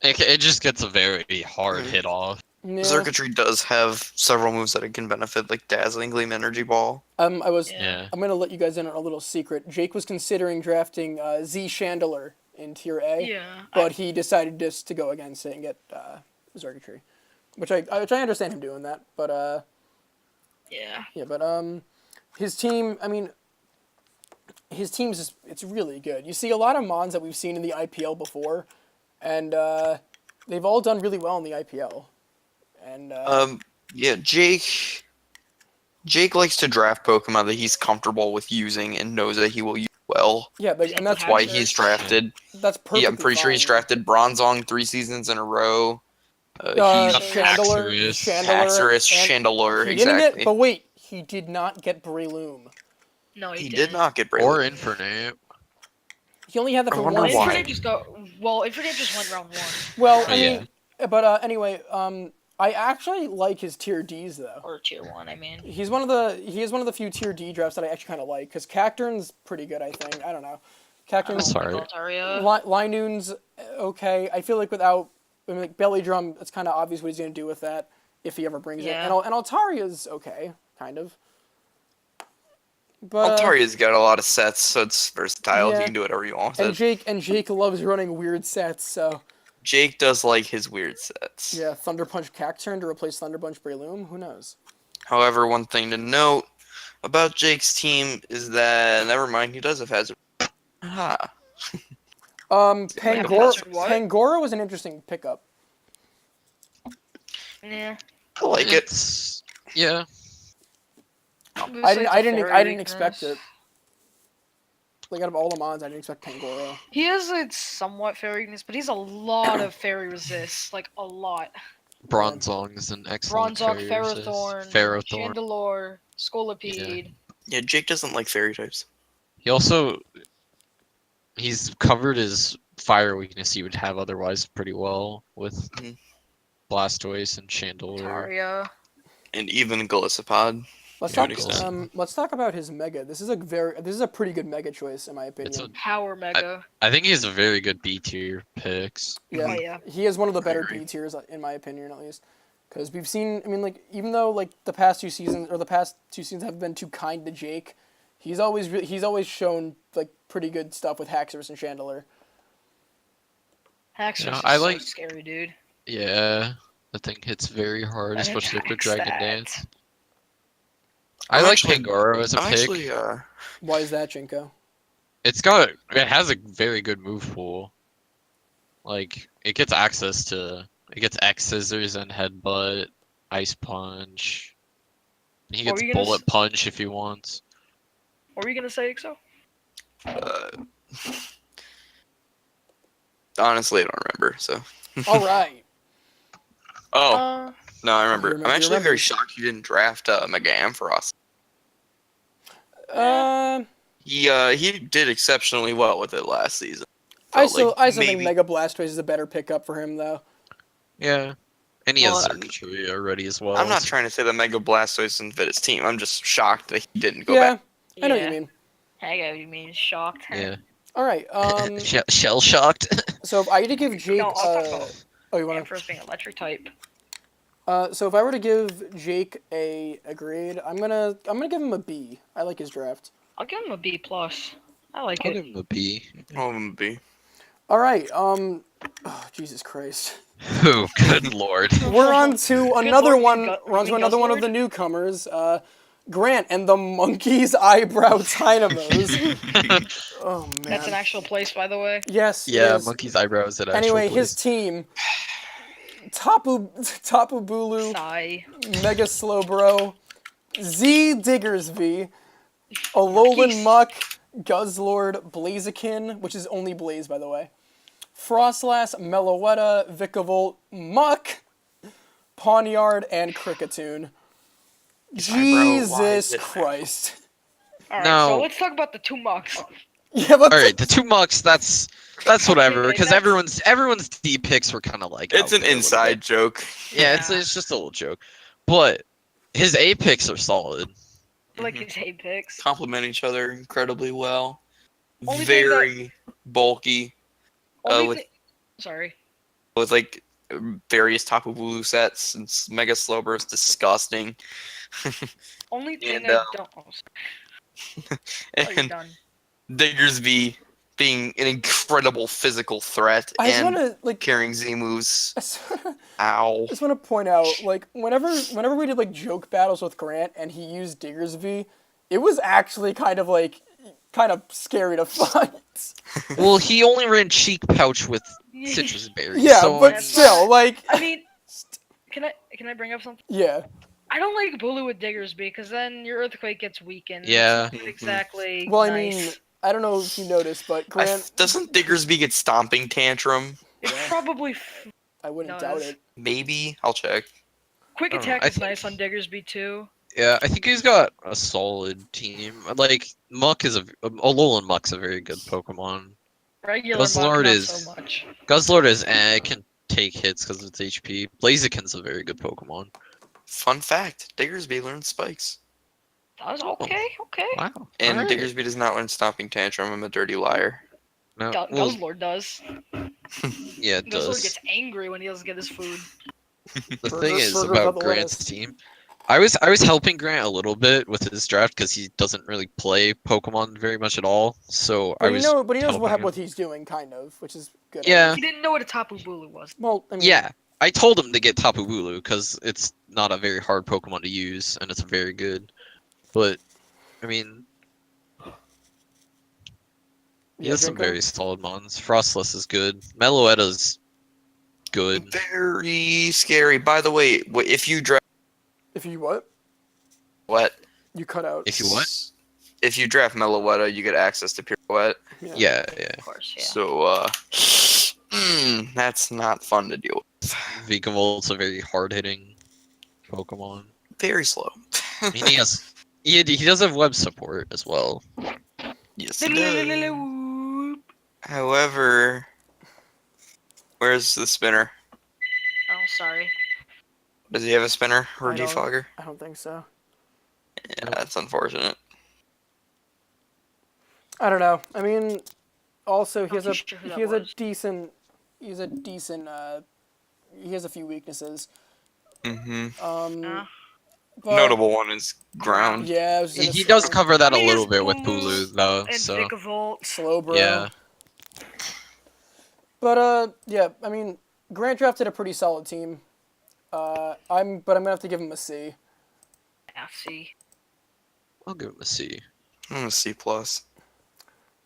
It just gets a very hard hit off. Yeah. Circuitry does have several moves that it can benefit, like Dazzling Gleam, Energy Ball. Yeah. I'm gonna let you guys in on a little secret. Jake was considering drafting Z Chandelure in Tier A, Yeah. but he decided just to go against it and get Circuitry, which I understand him doing that. But Yeah. yeah, but his team. I mean, his team's just, it's really good. You see a lot of Mons that we've seen in the IPL before, and they've all done really well in the IPL. And Yeah, Jake likes to draft Pokemon that he's comfortable with using and knows that he will use well. yeah, but, and that's Haxorus. Why he's drafted. That's perfectly Yeah, I'm pretty sure he's fine. drafted Bronzong 3 seasons in a row. He's Chandelure, Haxorus, Chandelure, he didn't exactly. get, but wait, he did not get Breloom. No, He didn't. did not get Or Breloom. Infernape. He only had that I for wonder one why. season. Infernape just went round 1. Well, I Yeah. mean, but anyway, I actually like his Tier Ds though. Or Tier 1, I mean. He is one of the few Tier D drafts that I actually kind of like because Cacturn's pretty good. I think I don't know. Cacturn's Sorry. Altaria. Linoon's okay. I feel like without like Belly Drum, it's kind of obvious what he's gonna do with that if he ever brings Yeah. it. And Altaria's okay, kind of. But Altaria's got a lot of sets, so it's versatile. Yeah. You can do whatever you want with and it. Jake loves running weird sets. So Jake does like his weird sets. yeah, Thunder Punch Cacturn to replace Thunder Punch Breloom. Who knows? However, one thing to note about Jake's team is that, never mind, he does have hazard. Ah. Pangoro. What? Pangoro was an interesting pickup. Yeah. I like it. Yeah. I didn't expect it. Like out of all the mons, I didn't expect Pangoro. He has a somewhat fairy weakness, but he's a lot of fairy resist. Like, a lot. Bronzong is an excellent Bronzong, fairy resist. Ferrothorn. Chandelure, Scolipede. Yeah, Jake doesn't like fairy types. He also he's covered his fire weakness you would have otherwise pretty well with Mhm. Blastoise and Chandelure. Altaria. And even Golisopod. Let's To an talk. extent. Let's talk about his mega. This is a pretty good mega choice in my opinion. It's a, Power Mega. I think he's a very good B tier picks. Yeah, Oh, yeah. he is one of the better agree. B tiers in my opinion, at least. Because we've seen, I mean, like even though like the past two seasons have been too kind to Jake, he's always shown like pretty good stuff with Haxorus and Chandelure. Haxorus Yeah, is I so like- scary, dude. Yeah, the thing hits very hard, That especially with impacts Dragon that. Dance. I I'm like actually- Pangoro as a I'm pick. actually, Why is that, Jinko? It has a very good move pool. Like it gets X scissors and headbutt, ice punch. He What gets were you gonna bullet punch if he wants. What were you gonna say, Ixo? honestly, I don't remember, so. All right. Oh, no, I remember. You remember- I'm you actually remember. very shocked you didn't draft Mega Ampharos. He did exceptionally well with it last season. I Felt still think Mega Blastoise is a better pickup for him though. Yeah. And he Well, has circuitry already as well. I'm not trying to say that Mega Blastoise didn't fit his team. I'm just shocked that he didn't go Yeah, back. I know what you mean. I know what you mean. Shocked. Yeah. All right. Shell shocked. So if I had to give Jake, No, I'll talk about oh, you want to? First being electric type. So if I were to give Jake a grade, I'm gonna give him a B. I like his draft. I'll give him a B plus. I like I'll it. give him a B. Oh, I'm gonna be. All right. Oh, Jesus Christ. Oh, good lord. We're on to another Lord, one. you got- We're on you to mean another one of Guzzlord? the newcomers. Grant and the Monkey's Eyebrow Dynamos. Oh man. That's an actual place, by the way. Yes. it Yeah, is. monkey's eyebrows at actual Anyway, place. his team: Tapu Bulu, Sigh. Mega Slowbro, Z Diggersby, Alolan Muck, Guzzlord, Blaziken, which is only Blaze by the way, Frostlass, Meloetta, Vikavolt, Muck, Pawniard, and Kricketune. Why is Jesus it- Christ. All right, Now- so let's talk about the two mucks. Yeah, but All right, the 2 mucks. That's whatever Okay, because that's- everyone's D picks were kind of like. It's out an there a little inside bit. joke. Yeah, Yeah. it's just a little joke, but his A picks are solid. Like Mhm. his hate picks. Complement each other incredibly well. Only thing that- Very bulky. Only with thi- Sorry. with like various Tapu Bulu sets and Mega Slowbro. Disgusting. Only thing And, I don't. Oh, sorry. Oh, you're and done. Diggersby being an incredible physical threat I just and want to like. carrying Z moves. I Ow. just want to point out, like, whenever we did like joke battles with Grant and he used Diggersby, it was actually kind of scary to fight. Well, he only ran cheek pouch with citrus berries. Yeah, so but I mean, still, like, I mean, can I bring up something? yeah, I don't like Bulu with Diggersby because then your Earthquake gets weakened. Yeah. It's not exactly. well, I nice. mean, I don't know if you noticed, but Grant, Doesn't Diggersby get stomping tantrum? It Yeah. probably I wouldn't does. doubt it. Maybe. I'll check. Quick I don't know, attack I is nice think- on Diggersby too. yeah, I think he's got a solid team. Like Muck is Alolan Muck's a very good Pokemon. Regular Muck, Guzzlord not is- so much. Guzzlord is it can take hits because of its HP. Blaziken's a very good Pokemon. Fun fact: Diggersby learns spikes, That was Oh. okay. Wow. and alright. Diggersby does not learn stomping tantrum. I'm a dirty liar. No, well, Guzzlord does. yeah, it Guzzlord does. gets angry when he doesn't get his food. The Burger- thing is burger about without the Grant's lettuce. team. I was helping Grant a little bit with his draft because he doesn't really play Pokemon very much at all. So But I was he knows helping him. what he's doing, kind of, which is good. Yeah. He didn't know what a Tapu Bulu was. Well, I mean, Yeah, I told him to get Tapu Bulu because it's not a very hard Pokemon to use and it's very good. But I mean, he yeah, has some Draco? very solid mons. Frostless is good. Meloetta's good. Very scary. By the way, if you draft If you what? what? You cut out. If you what? If you draft Meloetta, you get access to Pirouette. Yeah. Of course, yeah. So, that's not fun to deal with. Vikavolt a very hard hitting Pokemon. Very slow. I mean, he does have web support as well. Yes, it does. However, where's the spinner? Oh, sorry. Does he have a spinner or I don't- defogger? I don't think so. Yeah, that's unfortunate. I don't know. I mean, also he Not has too sure who that he has a was. decent he has a few weaknesses. Hmm. Uh, But, Notable one is ground. Yeah, I was gonna He say, does cover that I mean, a little it's bit with Bulu Bulu though. and So Vikavolt. slow, bro. yeah, But yeah, I mean, Grant drafted a pretty solid team. I'm gonna have to give him a C. Yeah, see. I'll give him a C. I'm a C plus.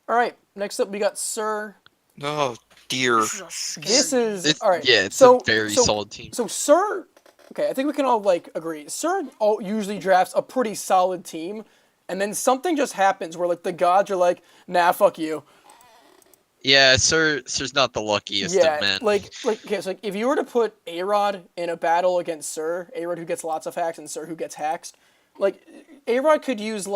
All right, next up we got Sir. Oh dear. This is a scary. This is It's, all right. Yeah, it's so, a very so, solid team. So Sir, okay, I think we can all like agree. Sir usually drafts a pretty solid team, and then something just happens where like the gods are like, nah, fuck you. Yeah, Sir's not the luckiest Yeah, of men. like okay, so like if you were to put A-Rod in a battle against Sir, A-Rod who gets lots of hacks and Sir who gets hacks, like A-Rod could use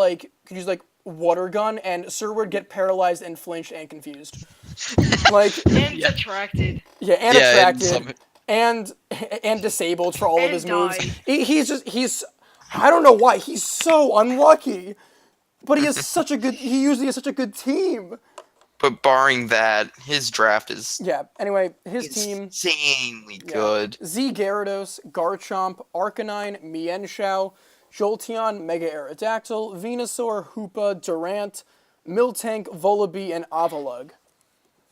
water gun and Sir would get paralyzed and flinched and confused. Like And Yeah. attracted. yeah, and yeah, attracted and disabled for all of And his moves. died. He's I don't know why he's so unlucky, but he usually has such a good team. But barring that, his draft is Yeah. Anyway, his team. insanely Yeah. good. Z Gyarados, Garchomp, Arcanine, Mienshao, Jolteon, Mega Aerodactyl, Venusaur, Hoopa, Durant, Miltank, Volibee, and Avalugg.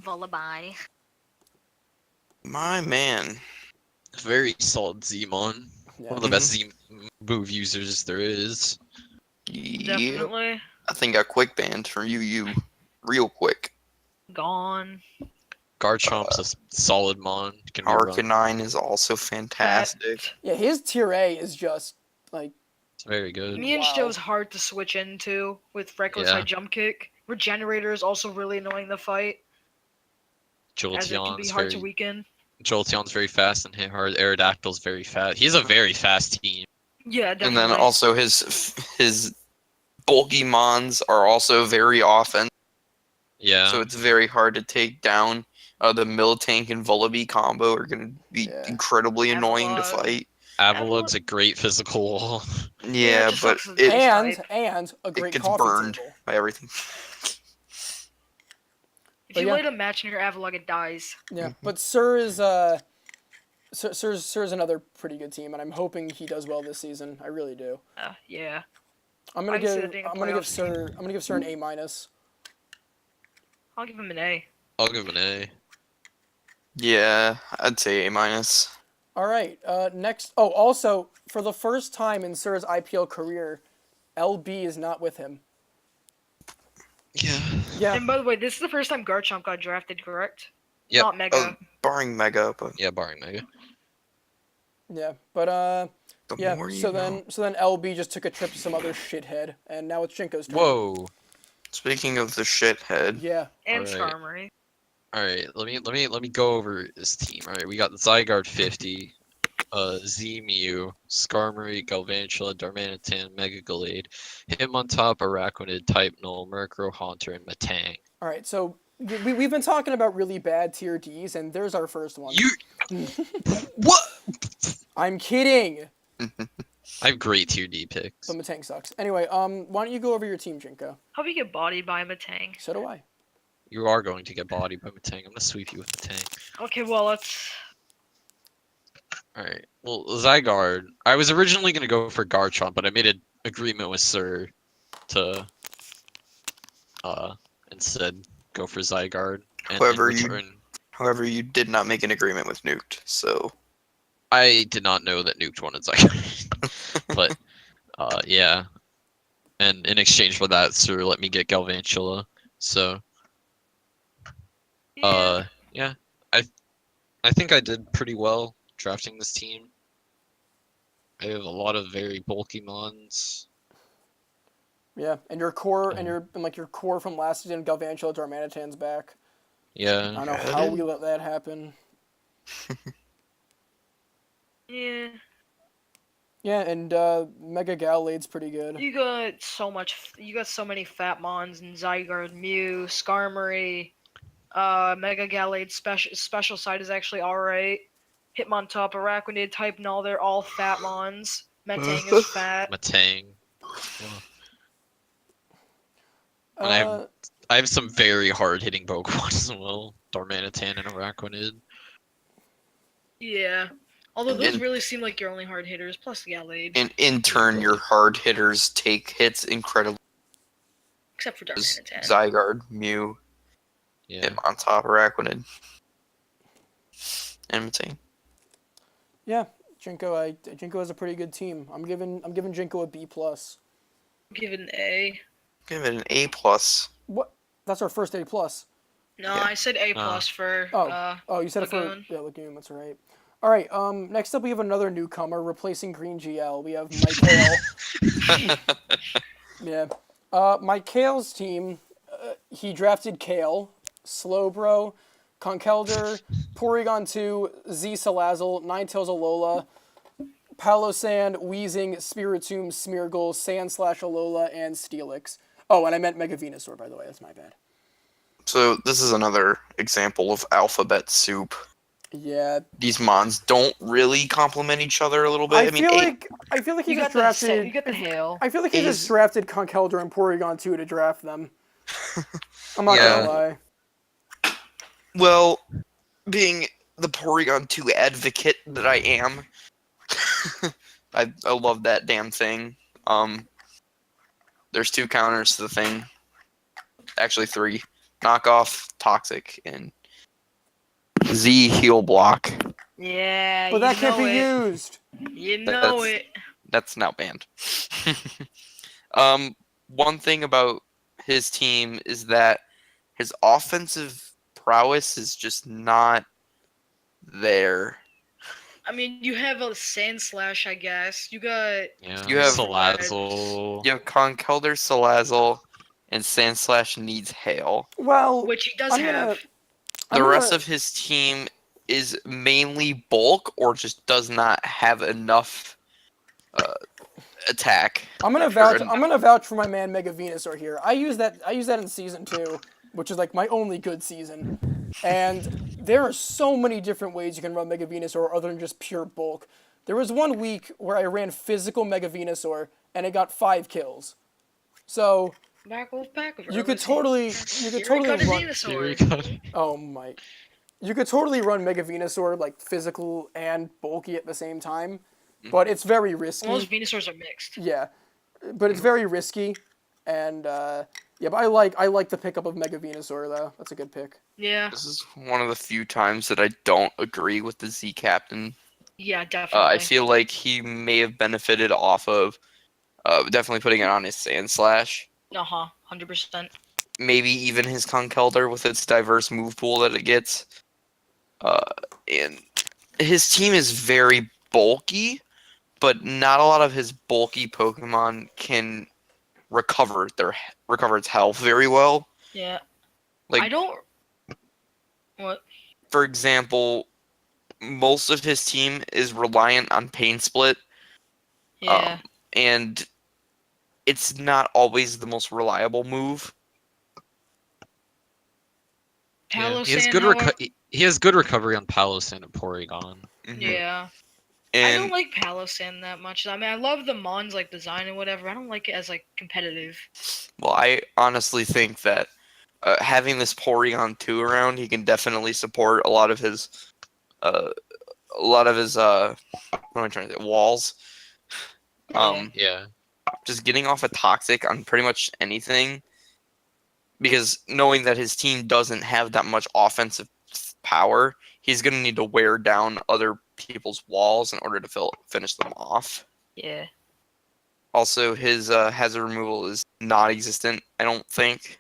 Lullaby. My man. very solid Zmon. Yeah. One of the best Z move users there is. Yeah. Definitely. I think I quick banned from you real quick. Gone. Garchomp's a solid mon. Can be run. Arcanine is also fantastic. Yeah, his tier A is just like It's very good. Me and Wow. Stowe's hard to switch into with reckless Yeah. high jump kick. Regenerator is also really annoying to fight, as it can be Jolteon's hard to very weaken. Jolteon's very fast and hit hard. Aerodactyl's very fast. He's a very fast team. Yeah, definitely. And then also his bulky mons are also very often, Yeah. so it's very hard to take down. The Miltank and Vullaby combo are going to be Yeah. incredibly annoying to Avalugg. fight. Avalug's a great physical wall. Yeah, it Yeah, just but sucks as a it base type. And a it great gets coffee burned table. by everything. If But you yeah. light a match near Avalugg, it dies. Yeah, but Sir is Sir's another pretty good team, and I'm hoping he does well this season. I really do. Yeah. I'm gonna I can see give that being a I'm gonna give playoffs Sir I'm gonna give Sir an A minus. I'll give him an A. I'll give him an A. Yeah, I'd say A minus. All right. Next. Oh, also for the first time in Sir's IPL career, LB is not with him. Yeah. Yeah. And by the way, this is the first time Garchomp got drafted, correct? Yep. Not Mega. Barring Mega, but Yeah, barring Mega. Yeah. But the yeah. more you So know. then LB just took a trip to some other shithead, and now it's Jinko's turn. Whoa. Speaking of the shithead, Yeah. And Alright. Skarmory. All right, let me go over this team. All right, we got the Zygarde 50, Z-Mew, Skarmory, Galvantula, Darmanitan, Mega Gallade, Hitmontop, Araquanid, Type Null, Murkrow, Haunter, and Matang. All right. So we've been talking about really bad tier Ds, and there's our first one. You what? I'm kidding. I have great tier D picks. But Matang sucks. Anyway, why don't you go over your team, Jinko? Hope you get bodied by a Matang. So do I. You are going to get bodied by Matang. I'm gonna sweep you with Matang. Okay, well, let's. All right. Well, Zygarde. I was originally gonna go for Garchomp, but I made an agreement with Sir to instead go for Zygarde. And However, in you- return, however, you did not make an agreement with Nuked, so I did not know that Nuked wanted Zygarde. But yeah. And in exchange for that, Sir let me get Galvantula. So yeah. I think I did pretty well drafting this team. I have a lot of very bulky mons. Yeah, and your core Um, your core from last season, Galvantula, Darmanitan's back. I Yeah. don't know Yeah, how it we let that happen. Yeah. Yeah, and Mega Gallade's pretty good. You got so much. You got so many fat mons and Zygarde, Mew, Skarmory, Mega Gallade. Special side is actually alright. Hitmontop, Araquanid, Type Null. They're all fat mons. Metang is fat. Matang. And Uh, I have some very hard hitting Pokemon as well. Darmanitan and Araquanid. Yeah. Although those And- really seem like your only hard hitters, plus Gallade. and in turn, your hard hitters take hits incredibly. Except for Darmanitan. Zygarde, Mew, Yeah. Hitmontop, Araquanid, and Matang. yeah, Jinko has a pretty good team. I'm giving Jinko a B plus. Give it an A. Give it an A plus. What? That's our first A plus. No, Yeah. I said A plus for Oh, you said Lagoon. it for Lagoon. That's right. All right. Next up we have another newcomer replacing Green GL. We have Mike Hale. Yeah. Mike Hale's team. He drafted Kale, Slowbro, Conkeldurr, Porygon 2, Z Salazzle, Ninetales Alola, Palossand, Weezing, Spiritomb, Smeargle, Sand/Alola, and Steelix. Oh, and I meant Mega Venusaur, by the way. That's my bad. So this is another example of alphabet soup. Yeah. These mons don't really complement each other a little bit. I mean, feel A- like he You just got the drafted. you got the hail. I feel like he A's- just drafted Conkeldurr and Porygon 2 to draft them. I'm not Yeah. gonna lie. well, being the Porygon 2 advocate that I am, I love that damn thing. There's 2 counters to the thing. Actually 3. Knockoff, Toxic, and Z Heal Block. Yeah, But that you can't know be it. used. You know it. That's now banned. One thing about his team is that his offensive prowess is just not there. I mean, you have a Sand Slash, I guess. You got Yeah. You have- Salazzle. You have Conkeldurr, Salazzle, and Sandslash needs Hail. Well, which he does I'm gonna- have. The I'm rest gonna- of his team is mainly bulk or just does not have enough attack. I'm gonna Sure, vouch. and- I'm gonna vouch for my man Mega Venusaur here. I use that in season 2, which is like my only good season. And there are so many different ways you can run Mega Venusaur other than just pure bulk. There was one week where I ran physical Mega Venusaur and it got 5 kills. So Back wolf back. you could totally Cut his run. dinosaur. Here we go. Oh my! You could totally run Mega Venusaur like physical and bulky at the same time, but it's very risky. Most Venusaurs are mixed. Yeah, but it's very risky, and yeah. But I like the pickup of Mega Venusaur though. That's a good pick. Yeah. This is one of the few times that I don't agree with the Z captain. Yeah, definitely. I feel like he may have benefited off of definitely putting it on his Sand Slash. 100%. Maybe even his Conkeldurr with its diverse move pool that it gets. And his team is very bulky, but not a lot of his bulky Pokemon can recover its health very well. Yeah. Like I don't. What? for example, most of his team is reliant on Pain Split. Yeah. And it's not always the most reliable move. Palo He has Sand, good however- he has good recovery on Palosand and Porygon. Mhm. Yeah. I And don't like Palo Sand that much. I mean, I love the Mon's like design and whatever. I don't like it as like competitive. well, I honestly think that having this Porygon 2 around, he can definitely support a lot of his what am I trying to say? Walls. Yeah. Just getting off a toxic on pretty much anything, because knowing that his team doesn't have that much offensive power, he's gonna need to wear down other people's walls in order to finish them off. Yeah. Also, his hazard removal is non-existent. I don't think.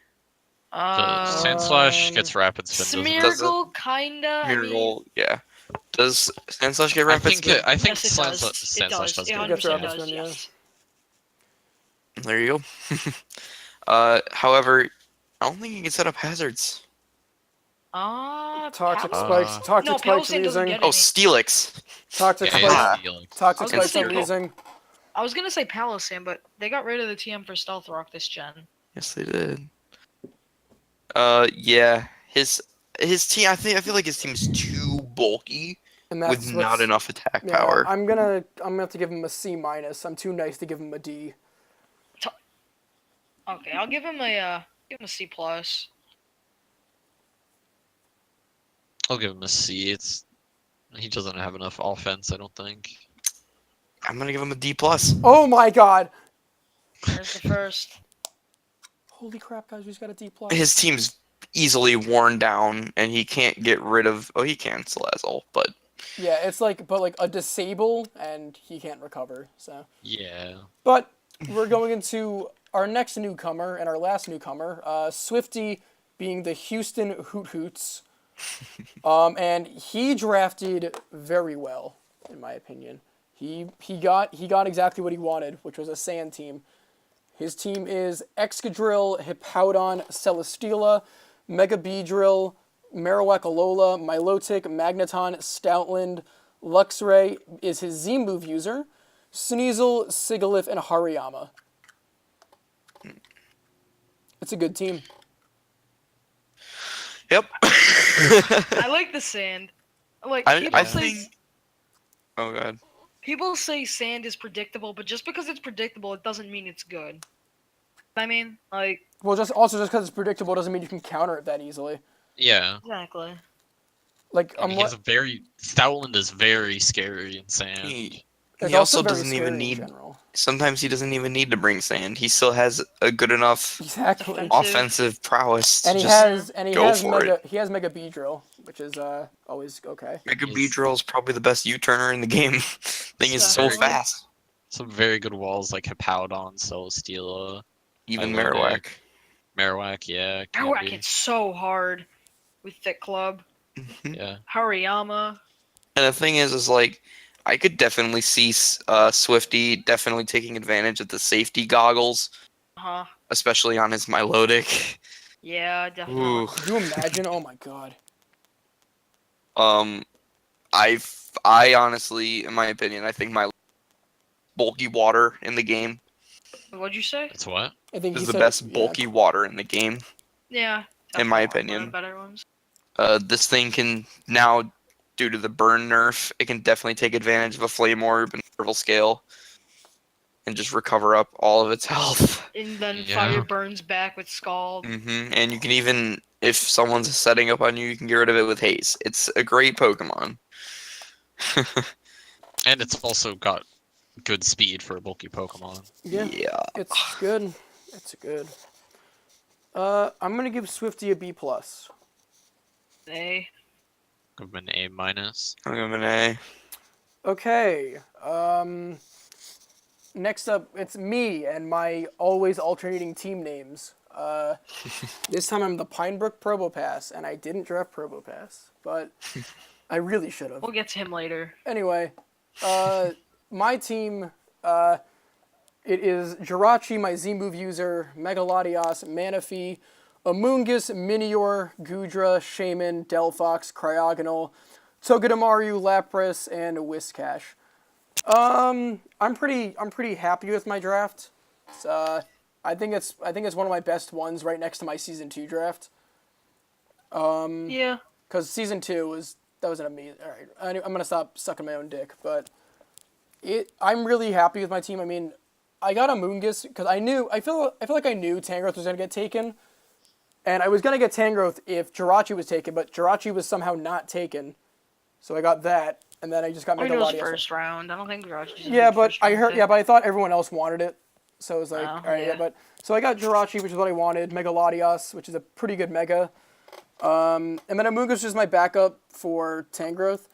The Sand Slash Um, gets Rapid Spin, doesn't it? Does it? Smeargle, kinda. Miracle, yeah. Does Sandslash get I rapid think spin? I think Yes, it Sand does. Sand It Slash does. does It get 100% rapid does. spin, yeah. Yes. There you go. However, I don't think you can set up hazards. Toxic Palo- spikes. Uh, Toxic No, spikes Palo Sand doesn't Leasing. get Oh, any. Steelix. Toxic Yeah, spikes. Ah. Felix. Toxic I was gonna spikes say are Miracle. leasing. I was gonna say Palo Sand, but they got rid of the TM for Stealth Rock this gen. Yes, they did. Yeah. His team. I feel like his team is too bulky And with that's not what's, enough attack yeah, power. I'm gonna have to give him a C minus. I'm too nice to give him a D. Okay, I'll give him a C plus. I'll give him a C. He doesn't have enough offense, I don't think. I'm gonna give him a D plus. Oh my god! There's the first. Holy crap, guys, we just got a D plus. His team's easily worn down, and he can't get rid of. Oh, he can Salazzle, but Yeah, it's like, but like a disable, and he can't recover. So, Yeah. but we're going into our next newcomer and our last newcomer, Swifty, being the Houston Hoot Hoots, and he drafted very well, in my opinion. He got exactly what he wanted, which was a sand team. His team is Excadrill, Hippowdon, Celesteela, Mega Beedrill, Marowak Alola, Milotic, Magneton, Stoutland, Luxray is his Z move user, Sneasel, Sigilyph, and Hariyama. It's a good team. yep. I like the sand. Like I think. Oh god. people say sand is predictable, but just because it's predictable, it doesn't mean it's good. I mean, like Well, just because it's predictable doesn't mean you can counter it that easily. Yeah. exactly. Like, I mean, Stoutland is very scary in sand. He it's also very doesn't scary even in need. general. Sometimes he doesn't even need to bring sand. He still has a good enough Exactly. Defense. offensive prowess to And he just go has for mega Mega Beedrill, which is always okay. Mega He's- Beedrill is probably the best U-turner in the game. Thing is so Very good. fast. Some very good walls like Hippowdon, Celesteela, Even Milotic. Marowak. Marowak, yeah. Marowak Candy. hits so hard with Thick Club. Yeah. Hariyama. And the thing is like, I could definitely see Swifty definitely taking advantage of the safety goggles, Uh huh. especially on his Milotic. Yeah, definitely. Ooh. Could you imagine? Oh my god. I honestly, in my opinion, I think my bulky water in the game. What'd you say? It's what? I think This he is the said, best yeah. bulky water in the game, Yeah. in my definitely one of opinion. the better ones. This thing can now, due to the burn nerf, it can definitely take advantage of a flame orb and purple scale, and just recover up all of its health. And then Yeah. fire burns back with Scald. And you can even, if someone's setting up on you, you can get rid of it with haste. It's a great Pokemon. And it's also got good speed for a bulky Pokemon. Yeah, Yeah. it's good. It's good. I'm gonna give Swifty a B plus. They. Give him an A minus. I'm giving an A. Okay. Next up, it's me and my always alternating team names. This time I'm the Pinebrook Probopass, and I didn't draft Probopass, but I really should have. We'll get to him later. Anyway, my team, it is Jirachi, my Z-move user, Megalodios, Manaphy, Amoonguss, Minior, Gudra, Shaman, Delphox, Cryogonal, Togedemaru, Lapras, and Whiscash. I'm pretty happy with my draft. It's, I think it's one of my best ones, right next to my season 2 draft. Yeah. Because season 2 was an amazing. All right, I'm gonna stop sucking my own dick, but I'm really happy with my team. I mean, I got a Moongus because I feel like I knew Tangrowth was gonna get taken, and I was gonna get Tangrowth if Jirachi was taken, but Jirachi was somehow not taken, so I got that, and then I just got I think it was Megalodios. first round. I don't think Jirachi's Yeah, but first I round heard. pick. Yeah, but I thought everyone else wanted it, so it was like, Oh, all right, yeah. yeah. But so I got Jirachi, which is what I wanted. Megalodios, which is a pretty good Mega. And then Amoonguss is my backup for Tangrowth.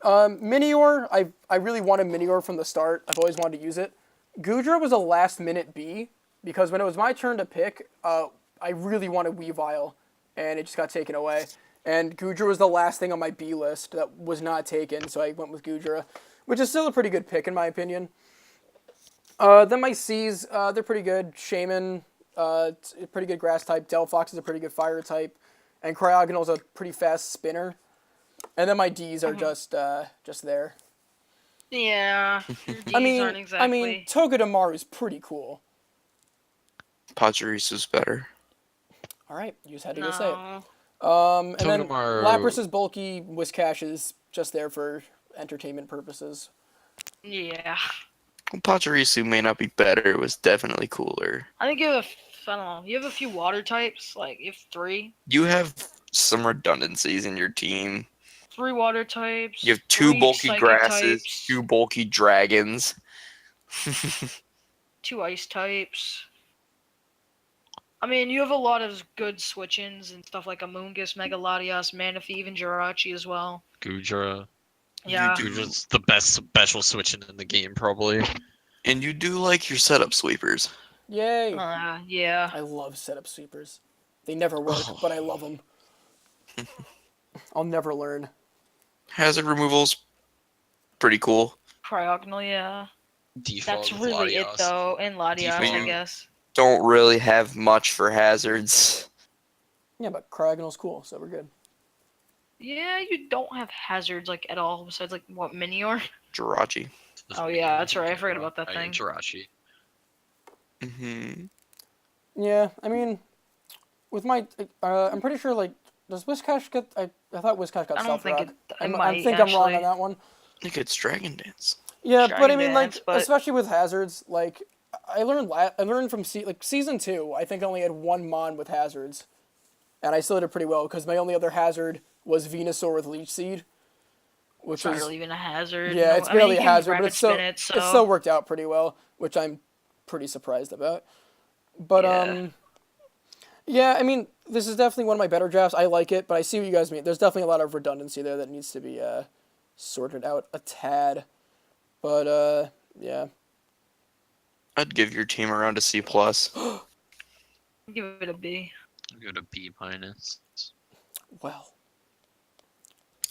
Minior, I really wanted Minior from the start. I've always wanted to use it. Gudra was a last-minute B, because when it was my turn to pick, I really wanted Weavile, and it just got taken away. And Gudra was the last thing on my B list that was not taken, so I went with Gudra, which is still a pretty good pick in my opinion. Then my C's, they're pretty good. Shaman, it's a pretty good grass type. Delphox is a pretty good fire type. And Cryogonal's a pretty fast spinner. And then my D's are just there. Yeah. Your D's I mean, aren't exactly. Togedemaru is pretty cool. Pachirisu's better. All right, you just had to go say it. No. And then Togedemaru- Lapras is bulky. Whiscash is just there for entertainment purposes. Yeah. Pachirisu may not be better, it was definitely cooler. I think you have I don't know. You have a few water types. Like you have three. You have some redundancies in your team. 3 water types. You have 2 3 bulky psychic grasses, types, 2 bulky dragons. 2 ice types. I mean, you have a lot of good switch-ins and stuff like Amoonguss, Megalodios, Manaphy, even Jirachi as well. Gudra. Yeah. do. Gudra's the best special switching in the game, probably. And you do like your setup sweepers. Yay! Yeah. I love setup sweepers. They never work, but I love them. I'll never learn. Hazard removal's pretty cool. Cryogonal, yeah. Default That's with really it, Latios. though. And Latios, I Default. guess. Don't really have much for hazards. Yeah, but Cryogonal's cool, so we're good. Yeah, you don't have hazards, like, at all, besides, like, what, Minior? Jirachi. Oh, yeah, that's right. I forgot about that thing. Jirachi. Yeah, I mean, with my, I'm pretty sure, like, does Whiscash get, I thought Whiscash got I don't think Self-Rock. it I might, think I'm wrong actually. on that one. I think it's Dragon Dance. Yeah, but I Dragon mean, like, Dance, but- especially with hazards, like, I learned from season 2. I think I only had 1 Mon with hazards, and I still did it pretty well because my only other hazard was Venusaur with Leech Seed, which It's not was really even a hazard. yeah, No, it's I mean, barely you a can hazard, but rapid it's still spin it, so... it still worked out pretty well, which I'm pretty surprised about. But Yeah. yeah, I mean, this is definitely one of my better drafts. I like it, but I see what you guys mean. There's definitely a lot of redundancy there that needs to be sorted out a tad. But yeah. I'd give your team around a C+. plus. Give it a B. Go to B minus. Well.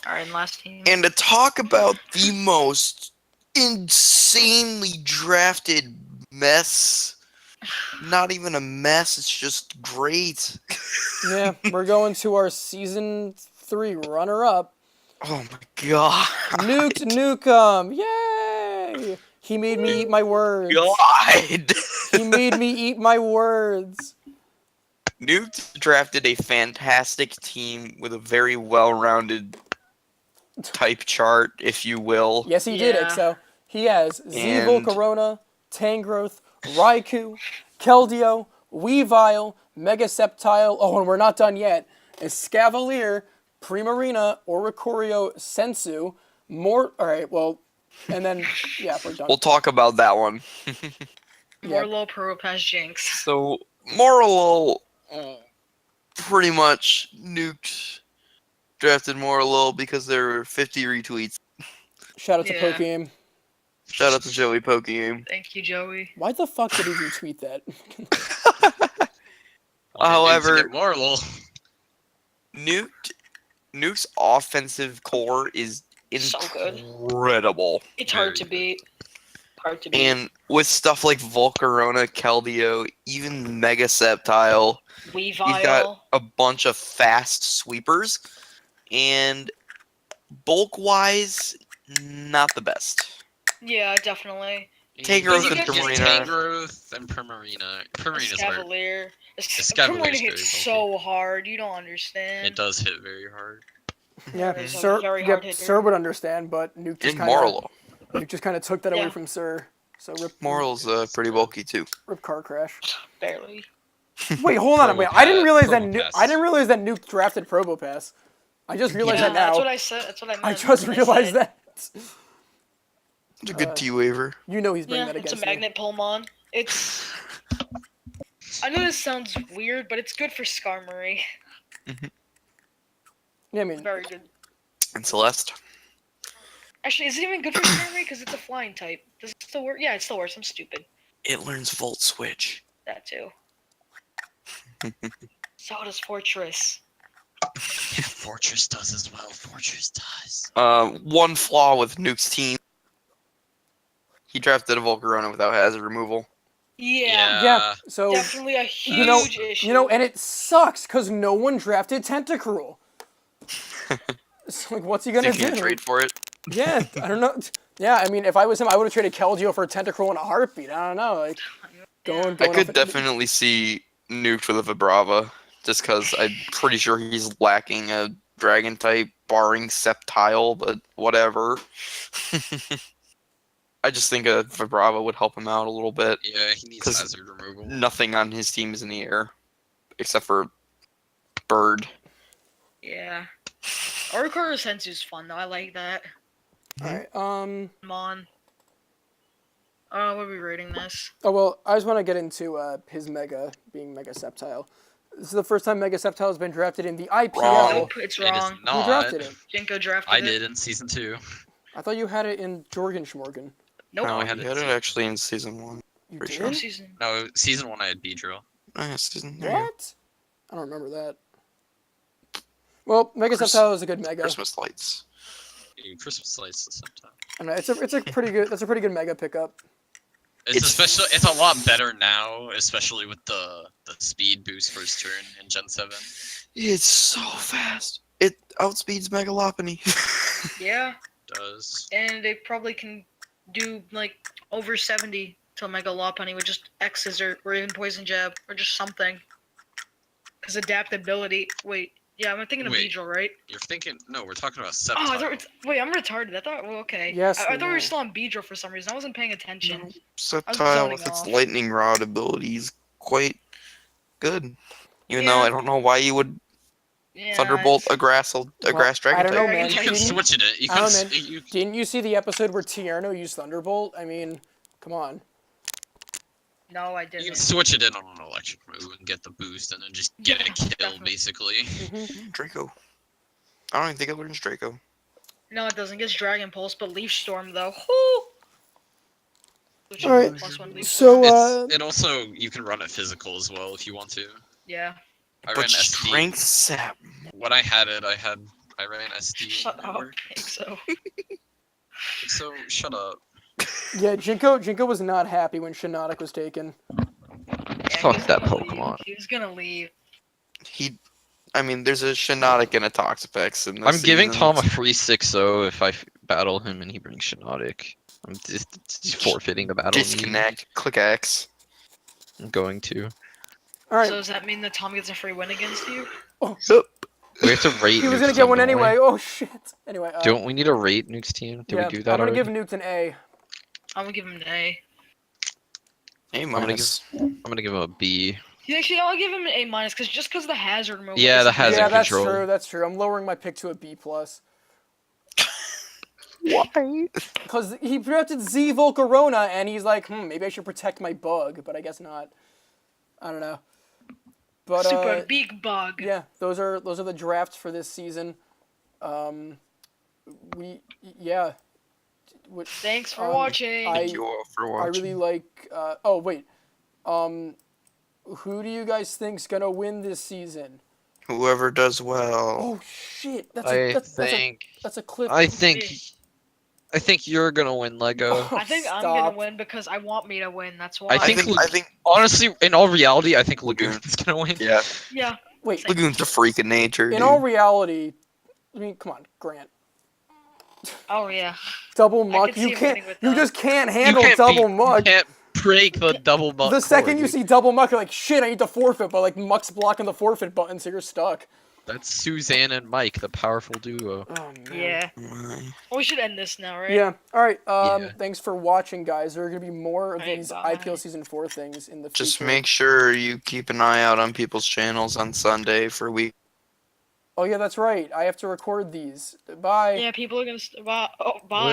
Alright, and last team. And to talk about the most insanely drafted mess. Not even a mess, it's just great. Yeah, we're going to our season 3 runner-up. Oh my god. Nuked Nukem! Yay! He made me eat my words. God. He made me eat my words. Nuke drafted a fantastic team with a very well-rounded type chart, if you will. Yes, he did, Yeah. Ixo. He has Z And- Volcarona, Tangrowth, Raikou, Keldeo, Weavile, Mega Sceptile. Oh, and we're not done yet. Escavalier, Primarina, Oricorio, Sensu, more. All right, well, and then yeah, we're done. We'll talk about that one. Yeah. Morlo, Probopass, Jinx. So, Morlo pretty much nuked, drafted Morlo because there were 50 retweets. Shout out to Yeah. Pokegame. Shout out to Joey Pokegame. Thank you, Joey. Why the fuck did he retweet that? However- Mortal. Nuke's offensive core is So good. incredible. It's hard Very to good. beat. Hard to beat. And with stuff like Volcarona, Keldeo, even Mega Sceptile, Weavile. he's got a bunch of fast sweepers, and bulk-wise, not the best. Yeah, definitely. Tangrowth and Primarina. Tangrowth and Primarina. Primarina's hard. Escavalier. Escavalier's Primarina hits very so hard. You don't understand. It does hit very hard. Yeah, He's a Sir, very yeah, hard hitter. Sir would understand, but Nuke just And kind of Morlo. Nuke just kind of took that away Yeah. from Sir. So rip Morlo's pretty bulky too. rip car crash. Barely. Wait, hold on. Wait, I didn't realize that. Probopass. I didn't realize that Nuke drafted Probopass. I just realized Yeah, that now. that's what I said. That's what I meant. I just when I realized said- that. It's a good T-Waver. You know he's bringing Yeah, that it's a against me. magnet Pulmon. It's. I know this sounds weird, but it's good for Skarmory. Yeah, I mean, Very good. And Celeste. Actually, is it even good for Skarmory? Because it's a flying type. Does it still work? Yeah, it still works. I'm stupid. It learns Volt Switch. That too. So does Fortress. Fortress does as well. Fortress does. One flaw with Nuke's team. He drafted a Volcarona without hazard removal. Yeah, yeah. So definitely a huge you know, issue. and it sucks because no one drafted Tentacruel. So like, what's he gonna Thinking do? a trade for it. Yeah, I don't know. Yeah, I mean, if I was him, I would have traded Keldeo for a Tentacruel in a heartbeat. I don't know, like going. I going could off- definitely see Nuked with a Vibrava, just because I'm pretty sure he's lacking a Dragon type, barring Sceptile, but whatever. I just think a Vibrava would help him out a little bit. Yeah, he needs 'Cause hazard removal. Nothing on his team is in the air, except for Bird. Yeah. Oricorio Sensu's fun though. I like that. All right. Come on. Oh, what are we rating this? Oh well, I just want to get into his Mega being Mega Sceptile. This is the first time Mega Sceptile has been drafted in the IPL. Wrong. Nope, it's It is wrong. Who not. drafted it? Jinko drafted I it. did in season 2. I thought you had it in Jorgen Schmorgen. Nope. No, I he had had it it actually in season 1. You Pretty did? sure. Season. No, season 1 I had Beedrill. Oh, yeah, season. There you go. What? I don't remember that. Well, Mega Chris- Sceptile is a good Mega. Christmas lights. Christmas lights the same time. I know, it's a pretty good. That's a pretty good Mega pickup. It's a lot better now, especially with the speed boost first turn in Gen 7. It's so fast. It outspeeds Megalopony. Yeah, Does. and they probably can do like over 70 to Mega Lopunny with just X's or even Poison Jab or just something. Because adaptability. Wait, yeah, I'm thinking of Wait. Beedrill, right? You're thinking no, we're talking about Sceptile. Oh, I thought wait, I'm retarded. I thought, well, okay. Yes, I we thought we know. were still on Beedrill for some reason. I wasn't paying attention. Sceptile zoning with its off. lightning rod ability is quite good. Even though Yeah. I don't know why you would Yeah, Thunderbolt it's- a grass dragon I don't know, type. man. You can Didn't- switch it. You I can. don't know, You, Didn't you see the episode where Tierno used Thunderbolt? I mean, come on. No, I you can didn't. switch it in on an electric move and get the boost, and then just get Yeah, a kill, definitely. basically. Draco. I don't even think it learns Draco. No, it doesn't. It gets Dragon Pulse, but Leaf Storm though. Whoo! Which is Alright, +1 Leaf So, Storm. It also you can run it physical as well if you want to. Yeah. I ran But SD. strength sap. When I had it, I ran SD. Shut and it up. worked. So. So shut up. yeah, Jinko was not happy when Shiinotic was taken. Yeah, Fuck he was that gonna leave. Pokemon. He was gonna leave. I mean, there's a Shiinotic and a Toxapex in this I'm giving season. Tom a free 6-0 if I battle him and he brings Shiinotic. I'm just forfeiting the battle. Disconnect. Click X. I'm going to. All right. So does that mean that Tom gets a free win against you? Yup. We have to rate. He was Nuke's gonna get team, one don't we? anyway. Oh shit. Anyway. Don't we need to rate Nuke's team? Did yeah, we do that I'm gonna already? give Nuked an A. I'm gonna give him an A. A gonna minus. I'm gonna give him a B. Actually, I'll give him an A minus just because the hazard removal. Yeah, the isn't hazard Yeah, good. that's control. true. That's true. I'm lowering my pick to a B plus. Why? Because he drafted Z Volcarona, and he's like, maybe I should protect my bug, but I guess not. I don't know. But Super big bug. yeah, those are the drafts for this season. Yeah. Thanks for Um, watching. I- Thank you all for I watching. really like. Oh wait, who do you guys think's gonna win this season? Whoever does well. Oh shit, that's I a that's a cliff. I think you're gonna win, Lego. Oh, I think I'm stop. gonna win because I want me to win. That's why. I think I think honestly, in all reality, I think Lagoon's gonna win. yeah. Yeah. Wait, Lagoon's a freak of nature, in dude. all reality, I mean, come on, Grant. Oh yeah. Double I muck. could see You him can't. winning with You that. just can't You handle can't double You muck. can't break the double muck. The second you core, dude. see double muck, you're like, shit, I need to forfeit, but like muck's blocking the forfeit button, so you're stuck. That's Suzanne and Mike, the powerful duo. Oh man. Yeah. My- Well, we should end this now, right? Yeah. All right. Yeah. Thanks for watching, guys. There are gonna be more of Alright, these bye. IPL Season 4 things in the future. Just make sure you keep an eye out on people's channels on Sunday for week. Oh yeah, that's right. I have to record these. Bye. Yeah. People are gonna. Bye. Oh, bye.